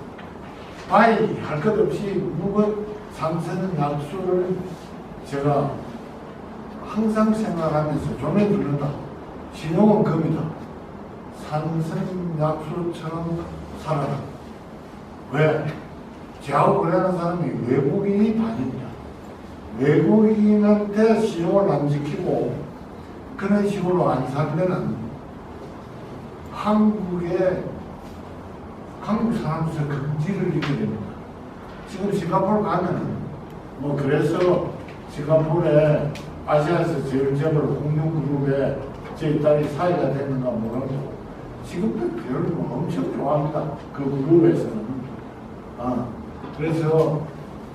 바이 할 것 없이 묵은 상선약수를 제가 항상 생각하면서 조명 듣는다. 신용은 겁니다. 산선약수처럼 살아라. 왜? 저하고 그러는 사람이 외국인이 반입니다. 외국인한테 신용을 안 지키고 그런 식으로 안 살면은 한국 사람들의 긍지를 잃게 됩니다. 지금 싱가포르 가면은 뭐 그래서 싱가포르에 아시아에서 제일 재벌 홍룡그룹에 제 딸이 사회가 됐는가 모르고 지금도 별로 엄청 좋아합니다. 그 그룹에서는. 그래서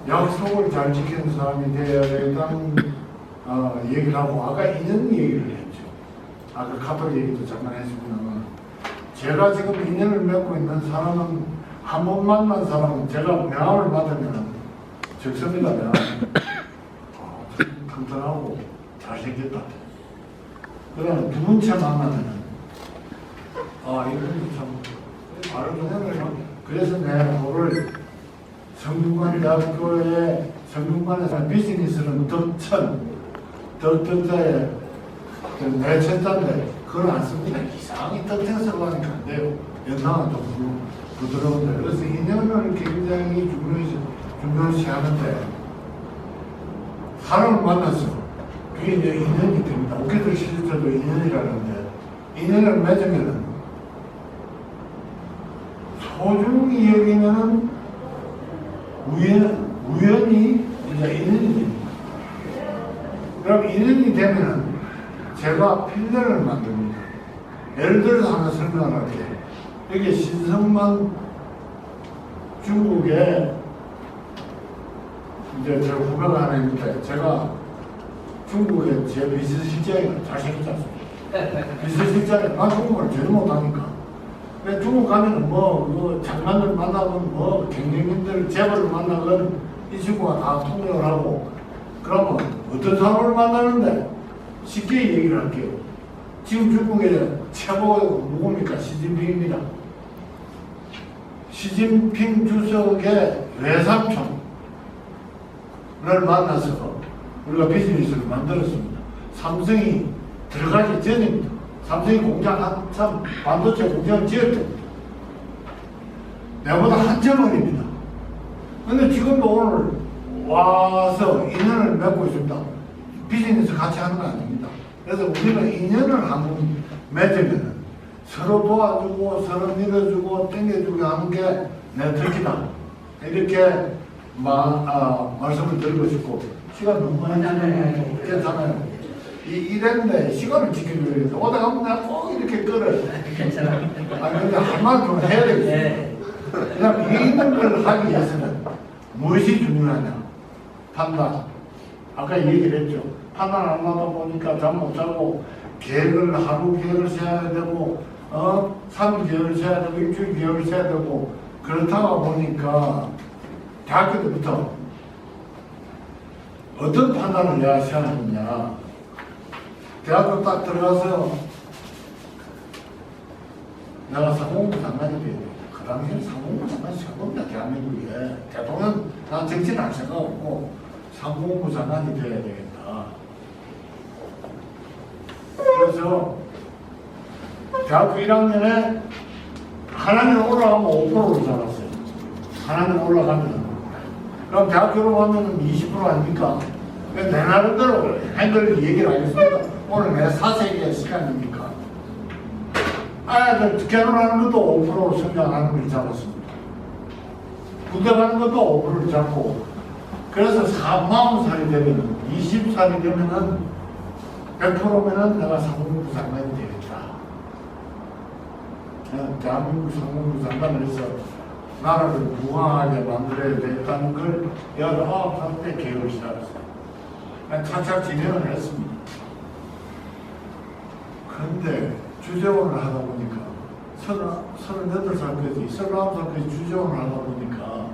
약속을 잘 지키는 사람이 되어야 된다는 얘기를 하고 아까 인연 얘기를 했죠. 아까 카톨 얘기도 잠깐 했습니다만 제가 지금 인연을 맺고 있는 사람은 한 번 만난 사람은 제가 명함을 받으면 적습니다. 명함. 참 튼튼하고 잘생겼다. 그러면 두 번째 만나면은 이건 참 바로 그냥 그래서 내가 그거를 성균관대학교의 성균관에서 비즈니스는 덕천자에 내천자인데 그걸 안 씁니다. 이상하게 덕천 쓰고 하니까 안 돼요. 연상은 좀 부드러운데 그래서 인연을 굉장히 중요시 하는데 사람을 만나서 그게 이제 인연이 됩니다. 오케들 실제도 인연이라는데 인연을 맺으면은 소중히 여기면은 우연히 이제 인연이 됩니다. 그럼 인연이 되면은 제가 필름을 만듭니다. 예를 들어서 하나 설명을 할게요. 여기 신성만 중국에 이제 제 후배가 하나 있는데 제가 중국에 제 비서실장이 잘생겼지 않습니까? 비서실장이 나 중국어를 제대로 못하니까 근데 중국 가면은 뭐 장관들 만나건 뭐 경쟁인들 재벌을 만나건 이 친구가 다 통역을 하고 그러면 어떤 사람을 만나는데 쉽게 얘기를 할게요. 지금 중국의 최고가 누굽니까? 시진핑입니다. 시진핑 주석의 외삼촌을 만나서 우리가 비즈니스를 만들었습니다. 삼성이 들어가기 전입니다. 삼성이 공장 한참 반도체 공장을 지을 때입니다. 내보다 한참 어립니다. 근데 지금도 오늘 와서 인연을 맺고 있습니다. 비즈니스 같이 하는 거 아닙니다. 그래서 우리는 인연을 한번 맺으면 서로 도와주고 서로 밀어주고 땡겨주고 하는 게 내 특기다. 이렇게 말씀을 드리고 싶고 시간 너무 많이 괜찮아요. 이랬는데 시간을 지켜줘야 돼. 오다 가면 내가 꼭 이렇게 끌어요. 괜찮아. 근데 한마디 좀 해야 되겠어. 네. 그냥 이 있는 걸 하기 위해서는 무엇이 중요하냐? 판단. 아까 얘기를 했죠. 판단 안 하다 보니까 잠 못 자고 하루 계획을 세워야 되고 3일 계획을 세워야 되고 일주일 계획을 세워야 되고 그렇다가 보니까 대학교 때부터 어떤 판단을 내가 세웠느냐. 대학교 딱 들어가서 내가 상공부 장관이 돼야 돼. 그 당시에 상공부 장관이 최고입니다. 대한민국에. 대통령, 난 정치는 할 생각 없고 상공부 장관이 돼야 되겠다. 그래서 대학교 1학년에 하나님 올라가면 5%로 잡았어요. 하나님 올라가면. 그럼 대학교로 가면 20% 아닙니까? 내 나름대로 행글 얘기를 하겠습니다. 오늘 내 사세기의 시간이니까. 아이들 결혼하는 것도 5%로 성장하는 걸 잡았습니다. 군대 가는 것도 5%를 잡고. 그래서 40살이 되면, 20살이 되면은 100%면은 내가 상공부 장관이 되겠다. 대한민국 상공부 장관을 해서 나라를 부강하게 만들어야 되겠다는 걸 19살 때 계획을 시작했어요. 차차 진행을 했습니다. 그런데 주재원을 하다 보니까 38살까지, 39살까지 주재원을 하다 보니까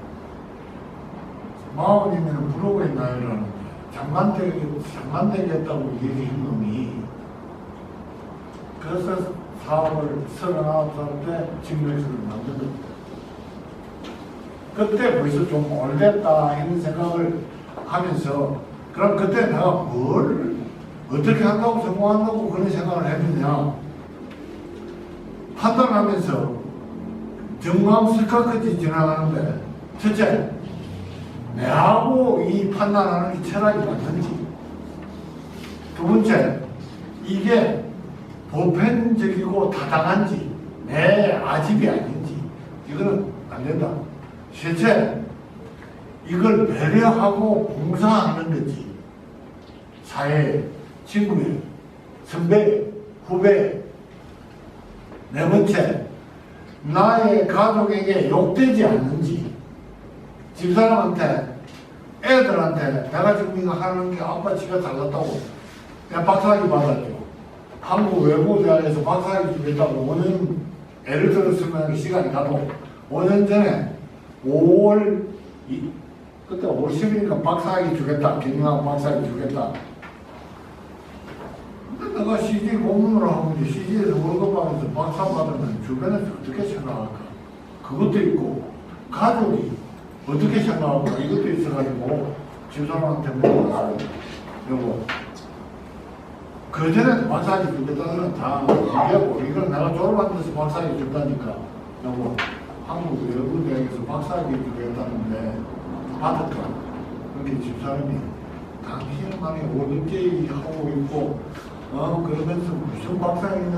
40이면 부록의 나이라는 장관 되겠다고 얘기한 놈이 그래서 사업을 39살 때 직무회수를 만든 겁니다. 그때 벌써 좀 오래됐다 이런 생각을 하면서 그럼 그때 내가 뭘 어떻게 한다고 성공한다고 그런 생각을 했느냐 판단하면서 정말 슬카까지 지나가는데 첫째 내하고 이 판단하는 게 철학이 맞는지 두 번째 이게 보편적이고 타당한지 내 아집이 아닌지 이거는 안 된다. 셋째 이걸 배려하고 봉사하는 거지 사회, 친구에, 선배, 후배 네 번째 나의 가족에게 욕되지 않는지 집사람한테 애들한테 내가 지금 이거 하는 게 아빠 지가 잘났다고 내가 박사학위 받았죠. 한국 외국대학에서 박사학위 주겠다고 5년 예를 들었으면 시간이 가도 5년 전에 5월 그때 5월 10일이니까 박사학위 주겠다. 경영학 박사학위 주겠다. 근데 내가 CJ 공무원을 하고 이제 CJ에서 월급 받으면서 박사 받으면 주변에서 어떻게 생각할까? 그것도 있고 가족이 어떻게 생각할까? 이것도 있어가지고 집사람한테 물어봤어요. 여보 그 전에 박사학위 주겠다는 다 얘기하고 이걸 내가 졸업한 데서 박사학위 준다니까 여보 한국 외국대학에서 박사학위 주겠다는데 받을까? 그렇게 집사람이 당신은 만에 월급제의 하고 있고 그러면서 무슨 박사학위냐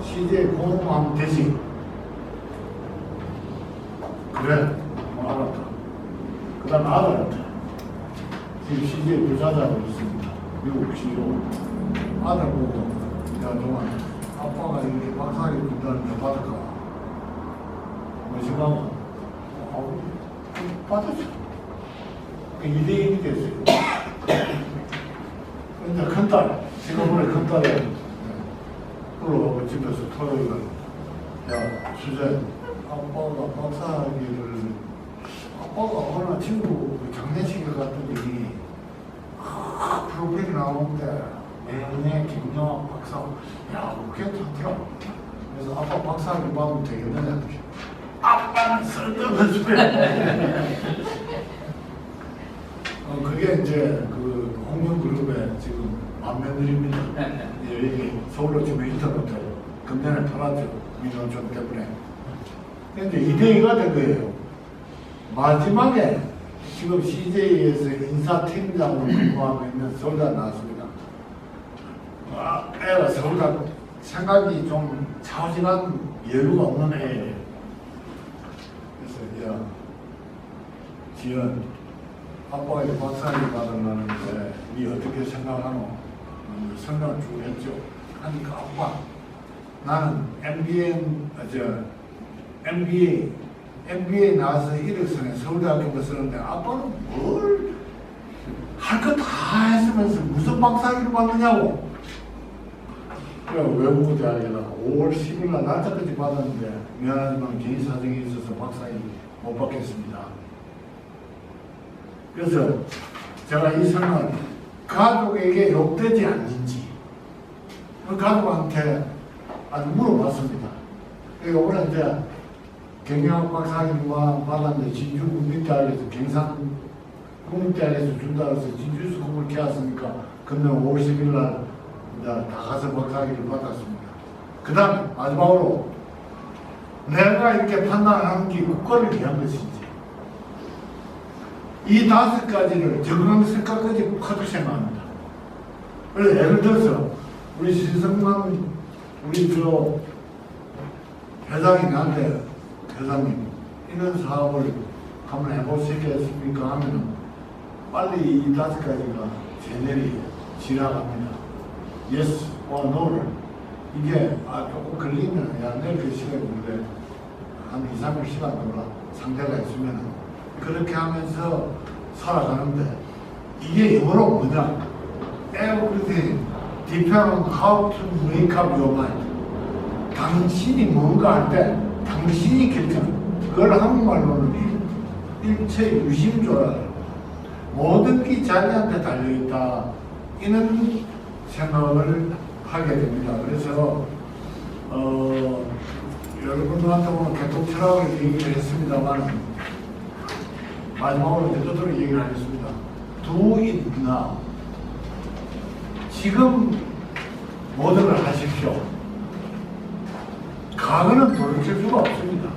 CJ 공무원 되지 그래 알았다. 그 다음 아들한테 지금 CJ 부사장으로 있습니다. 미국 CEO 아들 보고 야 동안 아빠가 이렇게 박사학위 준다는데 받을까? 뭐지만 받았죠. 2대1이 됐어요. 근데 큰딸 지금은 큰딸이 불러가고 집에서 토요일날 야 수재 아빠가 박사학위를 아빠가 어느 친구 장례식에 갔더니 프로필이 나오는데 내년에 김영학 박사 야 그게 좋더라고. 그래서 아빠 박사학위 받으면 되겠느냐 아빠는 쓸데없는 소리 그게 이제 그 홍명그룹에 지금 만면들입니다. 여기 서울로 지금 인터넷으로 금년에 팔았죠. 민원청 때문에. 근데 2대2가 된 거예요. 마지막에 지금 CJ에서 인사팀장으로 근무하고 있는 서울대 나왔습니다. 애가 서울 가고 생각이 좀 차오진한 여유가 없는 애예요. 그래서 야 지연 아빠가 이제 박사학위 받으려는데 니 어떻게 생각하노? 설명을 쭉 했죠. 하니까 아빠 나는 MBA 나와서 이력서에 서울대학교 쓰는데 아빠는 뭘 할 거 다 했으면서 무슨 박사학위를 받느냐고. 그래 외국어 대학에다가 5월 10일 날 날짜까지 받았는데 미안하지만 개인 사정이 있어서 박사학위 못 받겠습니다. 그래서 제가 이 설명을 가족에게 욕되지 않는지 그 가족한테 아주 물어봤습니다. 이번에 이제 경영학 박사학위만 받았는데 진주 국립대학에서 경산 국립대학에서 준다 해서 진주에서 공을 개왔으니까 금년 5월 10일 날 이제 다 가서 박사학위를 받았습니다. 그 다음에 마지막으로 내가 이렇게 판단하는 게 국가를 위한 것인지 이 5가지를 적응 생각까지 하도 생각합니다. 그래서 예를 들어서 우리 신성만 우리 저 회장이 나한테 회장님 이런 사업을 한번 해보시겠습니까 하면 빨리 이 5가지가 제네리 지나갑니다. Yes or No를 이게 조금 걸리면 야 내일 그 시간에 근데 한 2, 3일 시간 돌아 상대가 있으면 그렇게 하면서 살아가는데 이게 영어로 뭐냐? Everything depends on how to make up your mind. 당신이 뭔가 할 때 당신이 결정. 그걸 한국말로는 일체 유심조라. 모든 게 자기한테 달려있다. 이런 생각을 하게 됩니다. 그래서 여러분들한테 오늘 개통 철학을 얘기를 했습니다만 마지막으로 대표적으로 얘기를 하겠습니다. Do it now. 지금 모든 걸 하십시오. 과거는 돌이킬 수가 없습니다.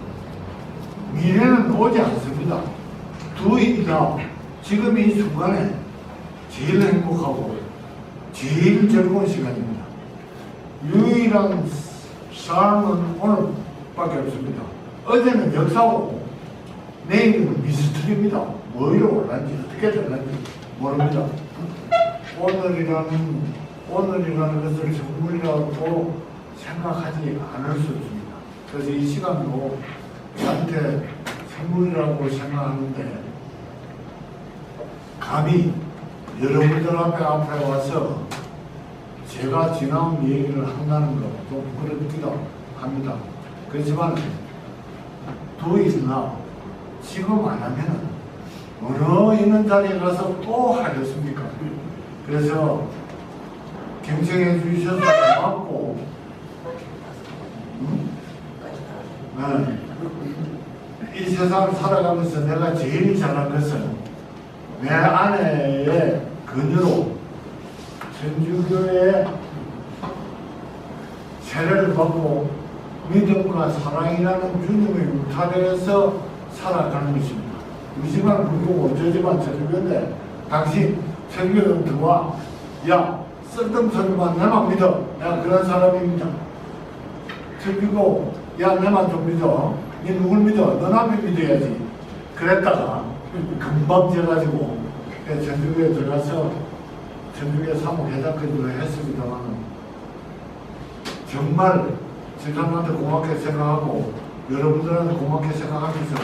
미래는 오지 않습니다. Do it now. 지금 이 순간에 제일 행복하고 제일 즐거운 시간입니다. 유일한 삶은 오늘밖에 없습니다. 어제는 역사고 내일은 미스터리입니다. 뭐로 올란지 어떻게 될란지 모릅니다. 오늘이라는 것을 선물이라고 생각하지 않을 수 없습니다. 그래서 이 시간도 저한테 선물이라고 생각하는데 감히 여러분들 앞에 와서 제가 지나온 얘기를 한다는 것도 부끄럽기도 합니다. 그렇지만 do it now. 지금 안 하면은 어느 있는 자리에 가서 또 하겠습니까? 그래서 경청해 주셔서 고맙고 이 세상을 살아가면서 내가 제일 잘한 것은 내 아내의 그녀로 천주교의 세례를 받고 믿음과 사랑이라는 주님의 울타리에서 살아가는 것입니다. 우리지만 불구고 저지만 천주교인데 당신 천주교 들어와. 야 쓸데없는 내만 믿어. 야 그런 사람입니다. 천주교 야 내만 좀 믿어. 니 누굴 믿어? 너 남편 믿어야지. 그랬다가 금방 져가지고 천주교에 들어가서 천주교 사무회장까지도 했습니다만 정말 지사님한테 고맙게 생각하고 여러분들한테 고맙게 생각하면서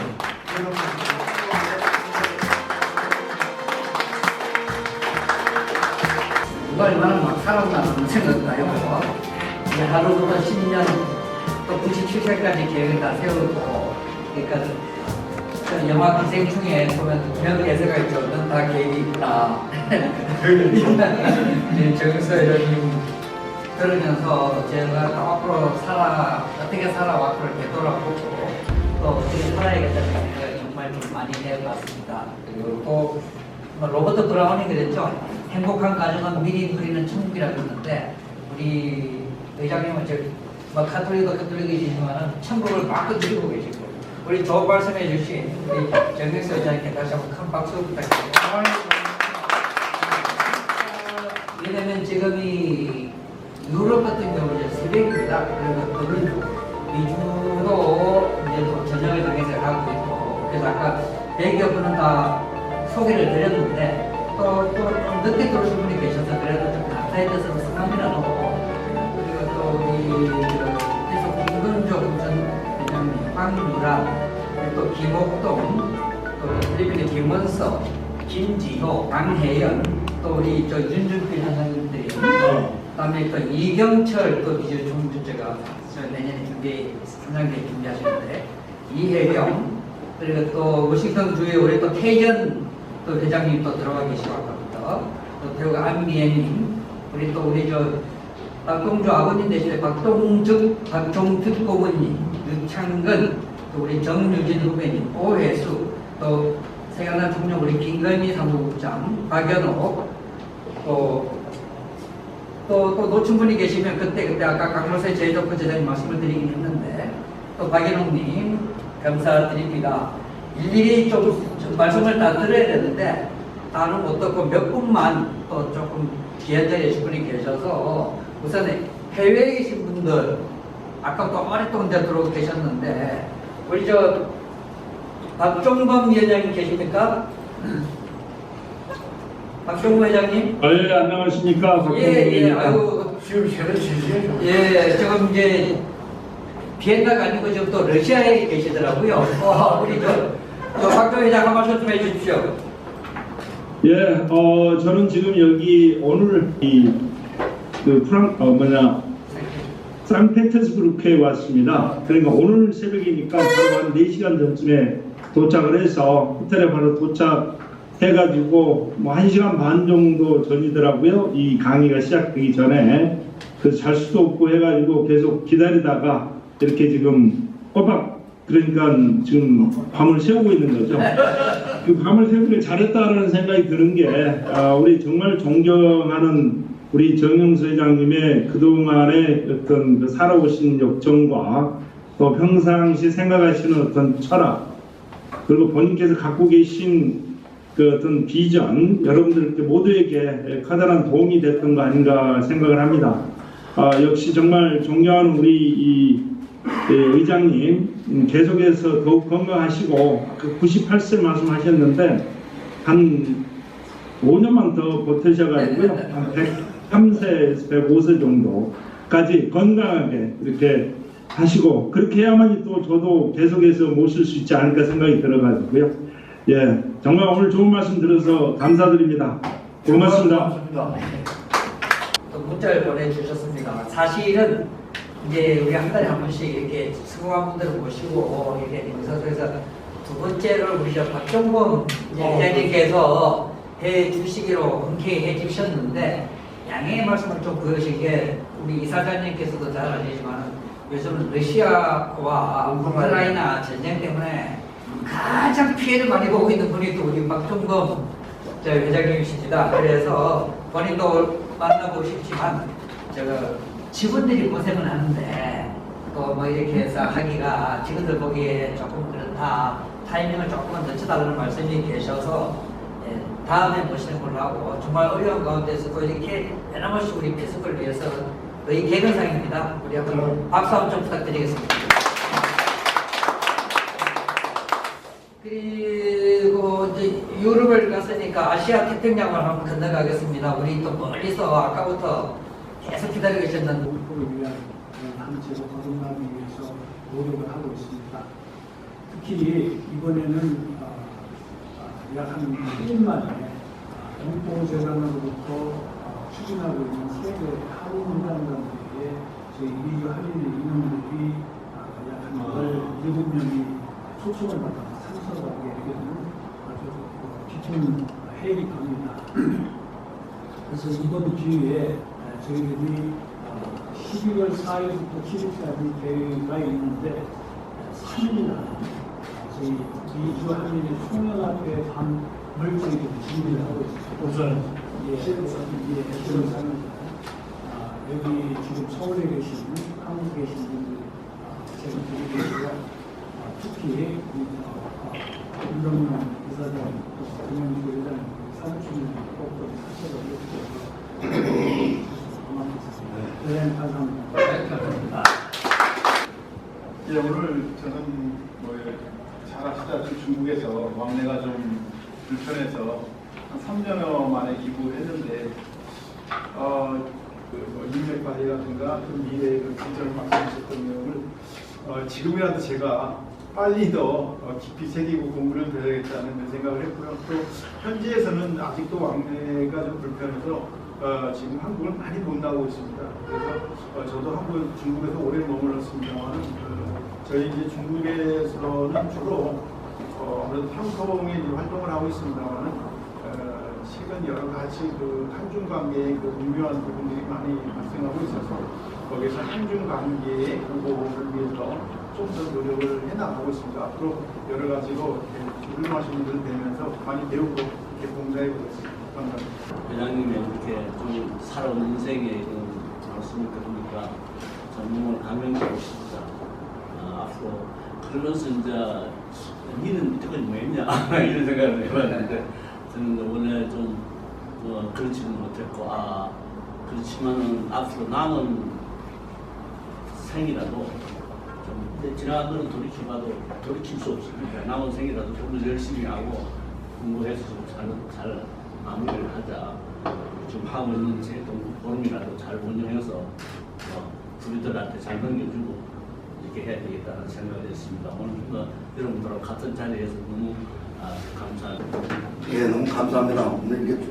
누가 얼마나 막 살았다는 생각도 해보고 하루부터 10년 또 97세까지 계획을 다 세우고 그러니까 영화 기생 중에 보면 그런 대사가 있죠. 넌 다 계획이 있다. 정서 회장님 들으면서 제가 또 앞으로 어떻게 살아왔고를 되돌아보고 또 어떻게 살아야겠다는 생각이 정말 좀 많이 해봤습니다. 그리고 또 로버트 브라운이 그랬죠. 행복한 가정은 미리 누리는 천국이라고 했는데 우리 회장님은 카톨릭이지만 천국을 막 누리고 계시고 우리 좋은 말씀해 주신 우리 정경수 회장님께 다시 한번 큰 박수 부탁드립니다. 왜냐면 지금 이 유럽 같은 경우 이제 새벽입니다. 그리고 그걸 위주로 이제 또 저녁을 당해서 하고 있고, 그래서 아까 100여 분은 다 소개를 드렸는데 또 늦게 들어오신 분이 계셔서 그래도 좀 감사에 대해서 성함이라도, 그리고 또 우리 계속 김건조 전 회장님, 황유라, 그리고 또 김옥동, 또 필리핀의 김원석, 김지효, 강혜연, 또 우리 저 윤준필 선생님들이, 그다음에 또 이경철 또 비주 총무제가 내년에 선장대 준비하시는데, 이혜령, 그리고 또 워싱턴 주에 우리 또 태전 또 회장님 또 들어가 계시고 아까부터, 또 배우 안미애님, 우리 또 우리 저 박동주 아버님 대신에 박종특 고문님, 유창근, 또 우리 정유진 후배님, 오혜수, 또 세관단 총령 우리 김건희 사무국장, 박연옥, 또 놓친 분이 계시면 그때 아까 강물세 제일덕후 제자님 말씀을 드리긴 했는데, 또 박연옥님 감사드립니다. 일일이 좀 말씀을 다 드려야 되는데 다는 못 듣고 몇 분만 또 조금 귀한 자리에 계신 분이 계셔서, 우선에 해외에 계신 분들 아까 또 오랫동안 들어오고 계셨는데, 우리 저 박종범 위원장님 계십니까? 박종범 회장님? 예, 안녕하십니까. 예, 아유, 지금 새로 지시해줘. 예, 지금 이제 비엔나가 아니고 지금 또 러시아에 계시더라고요. 우리 저 박종 회장 한 말씀 좀 해주십시오. 예, 저는 지금 여기 오늘 상페테르부르크에 왔습니다. 그러니까 오늘 새벽이니까 바로 한 4시간 전쯤에 도착을 해서 호텔에 바로 도착해가지고 뭐 1시간 반 정도 전이더라고요. 이 강의가 시작되기 전에. 그래서 잘 수도 없고 해가지고 계속 기다리다가 이렇게 지금 꼬박, 그러니까 지금 밤을 새우고 있는 거죠. 그 밤을 새우길 잘했다라는 생각이 드는 게, 우리 정말 존경하는 우리 정영수 회장님의 그동안의 어떤 그 살아오신 역정과 또 평상시 생각하시는 어떤 철학, 그리고 본인께서 갖고 계신 그 어떤 비전, 여러분들 모두에게 커다란 도움이 됐던 거 아닌가 생각을 합니다. 역시 정말 존경하는 우리 이 의장님, 계속해서 더욱 건강하시고, 98세 말씀하셨는데 한 5년만 더 버티셔가지고요, 한 103세에서 105세 정도까지 건강하게 이렇게 하시고, 그렇게 해야만이 또 저도 계속해서 모실 수 있지 않을까 생각이 들어가지고요. 예, 정말 오늘 좋은 말씀 들어서 감사드립니다. 고맙습니다. 또 문자를 보내주셨습니다. 사실은 이제 우리 한 달에 한 번씩 이렇게 수고한 분들을 모시고 이렇게 인사소에서 두 번째를 우리 저 박종범 회장님께서 해 주시기로 흔쾌히 해 주셨는데, 양해의 말씀을 좀 그러신 게, 우리 이사장님께서도 잘 아시지만 요즘은 러시아와 우크라이나 전쟁 때문에 가장 피해를 많이 보고 있는 분이 또 우리 박종범 회장님이십니다. 그래서 본인도 만나고 싶지만 직원들이 고생을 하는데 또 뭐 이렇게 해서 하기가 직원들 보기에 조금 그렇다, 타이밍을 조금만 늦춰달라는 말씀이 계셔서, 예, 다음에 모시는 걸로 하고, 정말 어려운 가운데서도 이렇게 변함없이 우리 피습을 위해서 거의 개근상입니다. 우리 한번 박수 한번 좀 부탁드리겠습니다. 그리고 이제 유럽을 갔으니까 아시아 태평양을 한번 건너가겠습니다. 우리 또 멀리서 아까부터 계속 기다리고 계셨는데, 목표를 위한 단체로 거듭나기 위해서 노력을 하고 있습니다. 특히 이번에는 약 한 1년 만에 영포재단으로부터 추진하고 있는 세계 할인단단들에게 저희 미주 할인의 인원들이 약 한 17명이 초청을 받아서 참석하게 되는 아주 깊은 회의가 갑니다. 그래서 이번 기회에 저희들이 12월 4일부터 7일까지 대회가 있는데 3일날 저희 미주 할인의 총연합회 밤을 저희들이 준비를 하고 있습니다. 우선 여기 지금 서울에 계신, 한국에 계신 분들 제가 드리고요. 특히 윤정남 이사장, 김영주 회장, 사무총장 꼭 하셔가지고 네, 감사합니다. 예, 오늘 저는 잘 아시다시피 중국에서 왕래가 좀 불편해서 한 3년여 만에 기부했는데 인맥 관리라든가 그 미래의 그 진전을 말씀하셨던 내용을 지금이라도 제가 빨리 더 깊이 새기고 공부를 해야겠다는 생각을 했고요. 또 현지에서는 아직도 왕래가 좀 불편해서 지금 한국을 많이 못 나오고 있습니다. 그래서 저도 중국에서 오래 머물렀습니다만 저희 이제 중국에서는 주로 아무래도 방송에 활동을 하고 있습니다만은 최근 여러 가지 그 한중 관계의 그 미묘한 부분들이 많이 발생하고 있어서 거기서 한중 관계의 보호를 위해서 좀 더 노력을 해나가고 있습니다. 앞으로 여러 가지로 훌륭하신 분들을 뵈면서 많이 배우고 이렇게 봉사해 보겠습니다. 감사합니다. 회장님이 이렇게 좀 살아온 인생의 말씀을 들으니까 정말 감명받고 싶다. 앞으로 그러면서 이제 니는 저건 뭐했냐 이런 생각을 해봤는데 저는 원래 좀 그렇지는 못했고 그렇지만은 앞으로 남은 생이라도 좀 지나간 거는 돌이킬 수 없으니까 남은 생이라도 좀 더 열심히 하고 공부해서 좀 잘 마무리를 하자. 지금 하고 있는 제 보름이라도 잘 운영해서 부리들한테 잘 넘겨주고 이렇게 해야 되겠다는 생각을 했습니다. 오늘 여러분들하고 같은 자리에서 너무 감사합니다. 예, 너무 감사합니다. 오늘 이렇게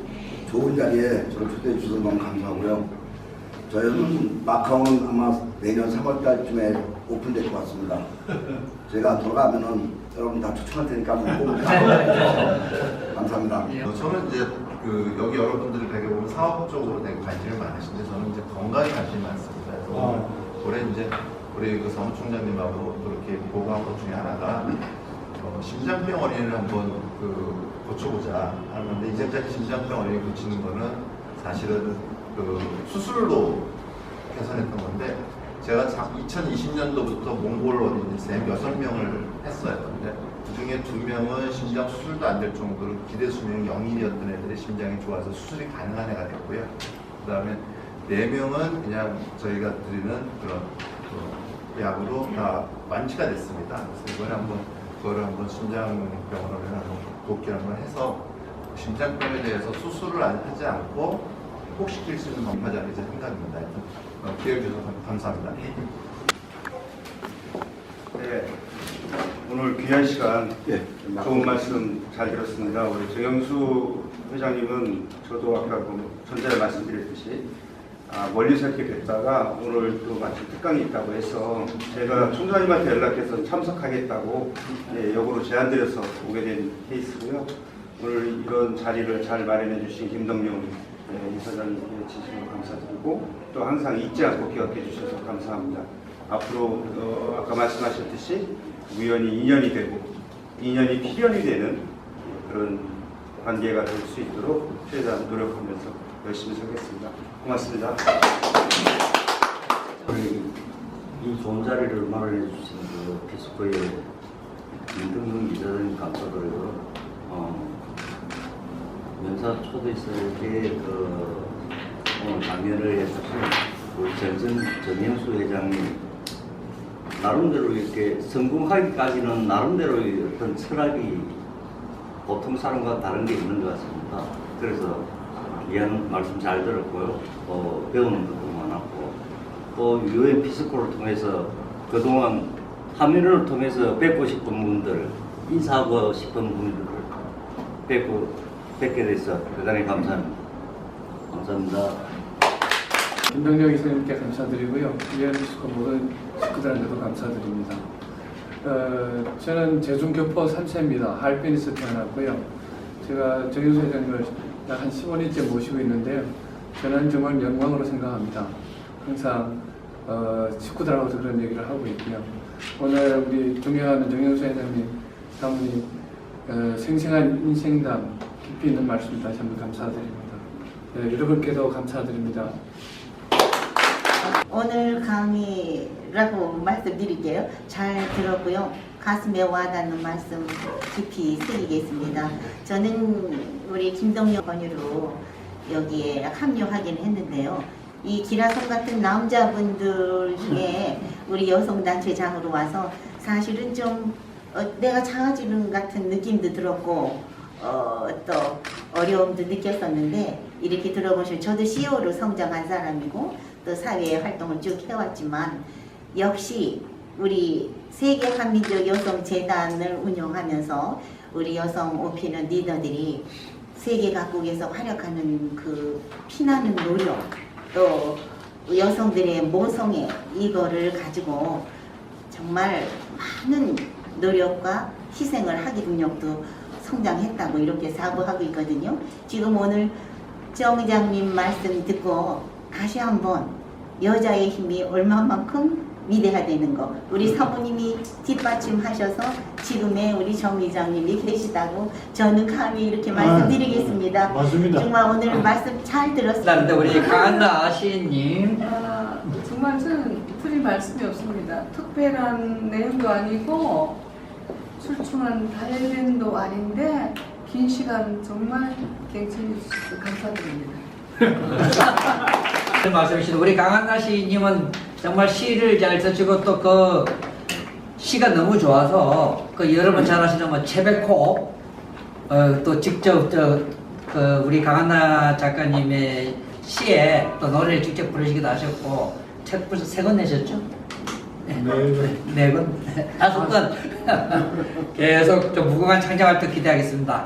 좋은 자리에 저를 초대해 주셔서 너무 감사하고요. 저희는 마카오는 아마 내년 3월 달쯤에 오픈될 것 같습니다. 제가 돌아가면은 여러분 다 초청할 테니까 한번 꼭 감사합니다. 저는 이제 여기 여러분들이 되게 보면 사업 쪽으로 되게 관심이 많으신데 저는 이제 건강에 관심이 많습니다. 그래서 올해 이제 우리 그 사무총장님하고 그렇게 보고한 것 중에 하나가 심장병 어린이를 한번 고쳐보자 하는데 이제까지 심장병 어린이 고치는 거는 사실은 수술로 개선했던 건데 제가 2020년도부터 몽골 어린이 쌤 6명을 했어요. 근데 그 중에 2명은 심장 수술도 안 될 정도로 기대 수명이 0일이었던 애들의 심장이 좋아서 수술이 가능한 애가 됐고요. 그 다음에 4명은 그냥 저희가 드리는 그런 약으로 다 완치가 됐습니다. 그래서 이번에 그거를 한번 심장병원을 한번 돕기를 한번 해서 심장병에 대해서 수술을 하지 않고 회복시킬 수 있는 방법하자 제 생각입니다. 기회해 주셔서 감사합니다. 네, 오늘 귀한 시간 좋은 말씀 잘 들었습니다. 우리 정영수 회장님은 저도 아까 전전에 말씀드렸듯이 멀리서 이렇게 뵙다가 오늘 또 마침 특강이 있다고 해서 제가 총장님한테 연락해서 참석하겠다고 역으로 제안드려서 오게 된 케이스고요. 오늘 이런 자리를 잘 마련해 주신 김덕용 이사장님께 진심으로 감사드리고 또 항상 잊지 않고 기억해 주셔서 감사합니다. 앞으로 아까 말씀하셨듯이 우연히 인연이 되고 인연이 필연이 되는 그런 관계가 될 수 있도록 최대한 노력하면서 열심히 살겠습니다. 고맙습니다. 이 좋은 자리를 마련해 주신 피스코의 김동용 이사장님 감사드리고 면사 초대석에 오늘 강연을 해주신 우리 정영수 회장님 나름대로 이렇게 성공하기까지는 나름대로의 어떤 철학이 보통 사람과 다른 게 있는 것 같습니다. 그래서 귀한 말씀 잘 들었고요. 배우는 것도 많았고 또 UN 피스코를 통해서 그동안 화면을 통해서 뵙고 싶은 분들, 인사하고 싶은 분들을 뵙게 돼서 대단히 감사합니다. 감사합니다. 김병렬 이사님께 감사드리고요. UN 피스코 모든 식구들한테도 감사드립니다. 저는 제중교포 3세입니다. 하얼빈에서 태어났고요. 제가 정영수 회장님을 약 한 15년째 모시고 있는데요. 저는 정말 영광으로 생각합니다. 항상 식구들하고도 그런 얘기를 하고 있고요. 오늘 우리 존경하는 정영수 회장님 사모님 생생한 인생담 깊이 있는 말씀 다시 한번 감사드립니다. 여러분께도 감사드립니다. 오늘 강의라고 말씀드릴게요. 잘 들었고요. 가슴에 와닿는 말씀 깊이 새기겠습니다. 저는 우리 김동영 권유로 여기에 합류하긴 했는데요. 이 기라성 같은 남자분들 중에 우리 여성단체장으로 와서 사실은 좀 내가 작아지는 같은 느낌도 들었고 또 어려움도 느꼈었는데 이렇게 들어보시면 저도 CEO로 성장한 사람이고 또 사회에 활동을 쭉 해왔지만 역시 우리 세계 한민족 여성재단을 운영하면서 우리 여성 OP는 리더들이 세계 각국에서 활약하는 그 피나는 노력 또 여성들의 모성애 이거를 가지고 정말 많은 노력과 희생을 하기 능력도 성장했다고 이렇게 사고하고 있거든요. 지금 오늘 정 의장님 말씀 듣고 다시 한번 여자의 힘이 얼마만큼 위대하다는 거 우리 사모님이 뒷받침하셔서 지금의 우리 정 의장님이 계시다고 저는 감히 이렇게 말씀드리겠습니다. 맞습니다. 정말 오늘 말씀 잘 들었습니다. 그다음에 우리 강한나 시인님. 정말 저는 드릴 말씀이 없습니다. 특별한 내용도 아니고 출중한 발현도 아닌데 긴 시간 정말 갱청해 주셔서 감사드립니다. 말씀이신 우리 강한나 시인님은 정말 시를 잘 쓰시고 또 그 시가 너무 좋아서 그 여러분 잘 아시는 뭐 채백호 또 직접 그 우리 강한나 작가님의 시에 또 노래를 직접 부르시기도 하셨고 책 벌써 3권 내셨죠? 네 권, 5권 계속 좀 무궁한 창작 활동 기대하겠습니다.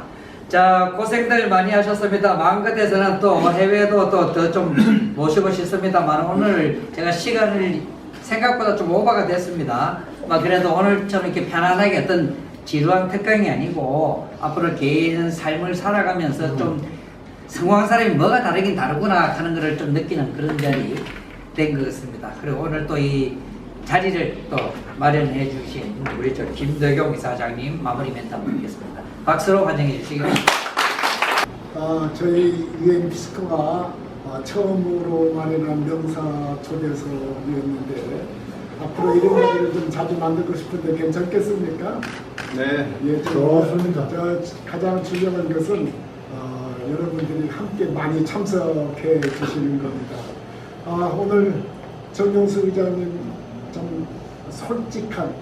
자, 고생들 많이 하셨습니다. 마음 같아서는 또 해외도 또 더 좀 모시고 싶습니다만 오늘 제가 시간을 생각보다 좀 오버가 됐습니다. 그래도 오늘처럼 이렇게 편안하게 어떤 지루한 특강이 아니고 앞으로 개인 삶을 살아가면서 좀 성공한 사람이 뭐가 다르긴 다르구나 하는 것을 좀 느끼는 그런 자리 된 것 같습니다. 그리고 오늘 또 이 자리를 또 마련해 주신 우리 저 김덕용 이사장님 마무리 멘트 한번 드리겠습니다. 박수로 환영해 주시기 바랍니다. 저희 유엔 피스크가 처음으로 마련한 명사 초대서였는데 앞으로 이런 자리를 좀 자주 만들고 싶은데 괜찮겠습니까? 네, 예, 좋습니다. 가장 중요한 것은 여러분들이 함께 많이 참석해 주시는 겁니다. 오늘 정용수 의장님 좀 솔직한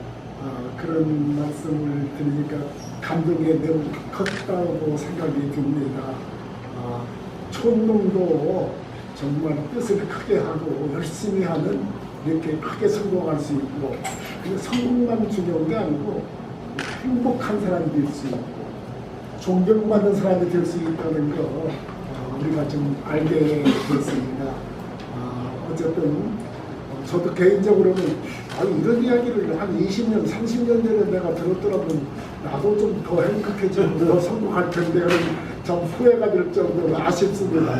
그런 말씀을 드리니까 감동이 너무 컸다고 생각이 듭니다. 촌농도 정말 뜻을 크게 하고 열심히 하면 이렇게 크게 성공할 수 있고 성공만 중요한 게 아니고 행복한 사람이 될 수 있고 존경받는 사람이 될 수 있다는 거 우리가 좀 알게 됐습니다. 어쨌든 저도 개인적으로는 이런 이야기를 한 20년, 30년 전에 내가 들었더라면 나도 좀 더 행복해지고 더 성공할 텐데 좀 후회가 될 정도로 아쉽습니다.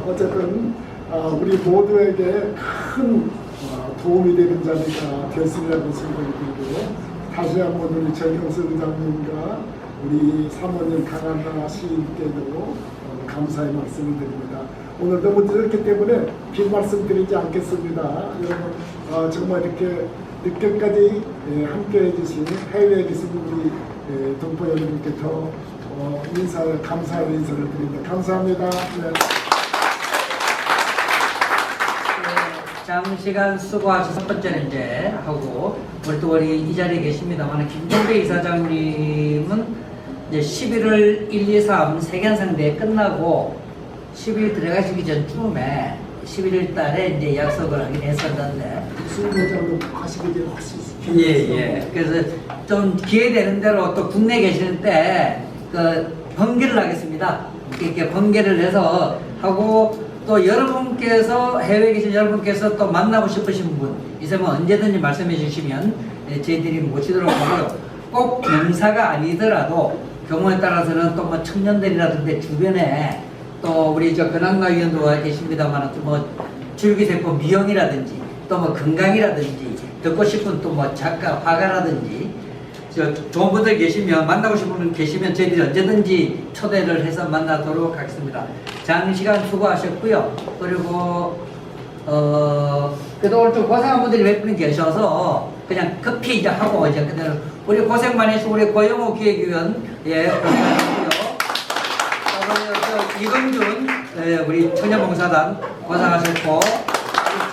어쨌든 우리 모두에게 큰 도움이 되는 자리가 됐으리라고 생각이 들고 다시 한번 우리 정영수 의장님과 우리 사모님 강한나 시인께도 감사의 말씀을 드립니다. 오늘 너무 늦었기 때문에 긴 말씀 드리지 않겠습니다. 여러분 정말 이렇게 늦게까지 함께 해주신 해외에 계신 우리 동포 여러분께 더 감사의 인사를 드립니다. 감사합니다. 네. 장시간 수고하셔서 첫 번째는 이제 하고 우리 이 자리에 계십니다만 김종배 이사장님은 이제 11월 1, 2, 3 세계한상대회 끝나고 10일 들어가시기 전쯤에 11월 달에 이제 약속을 하긴 했었는데 수고자로 하시기 전에 할 수 있습니다. 예. 그래서 좀 기회되는 대로 또 국내에 계시는 때 그 번개를 하겠습니다. 이렇게 번개를 해서 하고 또 여러분께서 해외에 계신 여러분께서 또 만나고 싶으신 분 있으면 언제든지 말씀해 주시면 저희들이 모시도록 하고요. 꼭 명사가 아니더라도 경우에 따라서는 또 뭐 청년들이라든지 주변에 또 우리 저 변한나 위원도 와 계십니다만 또 뭐 줄기세포 미용이라든지 또 뭐 건강이라든지 듣고 싶은 또 뭐 작가 화가라든지 좋은 분들 계시면 만나고 싶은 분 계시면 저희들이 언제든지 초대를 해서 만나도록 하겠습니다. 장시간 수고하셨고요. 그리고 그래도 오늘 좀 고생한 분들이 몇 분 계셔서 그냥 커피 이제 하고 이제 그대로 우리 고생 많이 해주시고 우리 고영호 기획위원 고생하셨고요. 이건준 우리 청년봉사단 고생하셨고,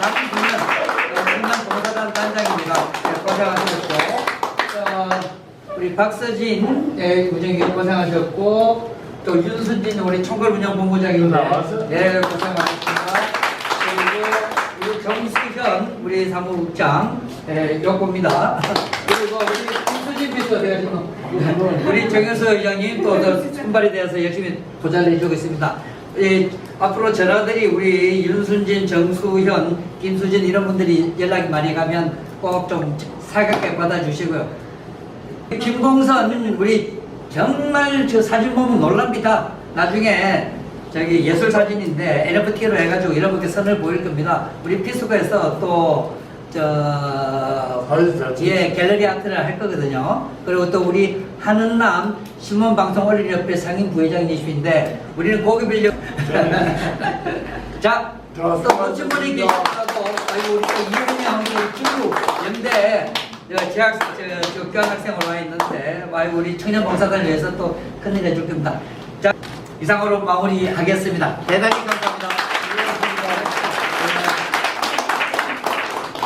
장기훈은 충남봉사단 단장입니다. 고생하셨고, 우리 박서진 부장님 고생하셨고, 또 윤순진 우리 총괄운영본부장입니다. 네, 고생하셨습니다. 그리고 우리 정수현 우리 사무국장 요겁니다. 그리고 우리 김수진 비서대가 지금 우리 정현수 의장님 또 선발이 되어서 열심히 도전을 해주고 있습니다. 앞으로 전화들이 우리 윤순진, 정수현, 김수진 이런 분들이 연락이 많이 가면 꼭 좀 살갑게 받아주시고요. 김봉선 우리 정말 저 사진 보면 놀랍니다. 나중에 저기 예술 사진인데 NFT로 해가지고 여러분께 선을 보일 겁니다. 우리 피스코에서 또 갤러리 아트를 할 거거든요. 그리고 또 우리 한은남 신문방송어린이협회 상임 부회장님이신데 우리는 고기 빌려 자, 또 멋진 분이 계시고 우리 또 이은영 친구 연대 교환학생으로 와 있는데 우리 청년봉사단을 위해서 또 큰일 해줄 겁니다. 자, 이상으로 마무리하겠습니다. 대단히 감사합니다.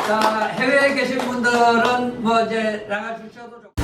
자, 해외에 계신 분들은 뭐 이제 나가 주셔도 좋고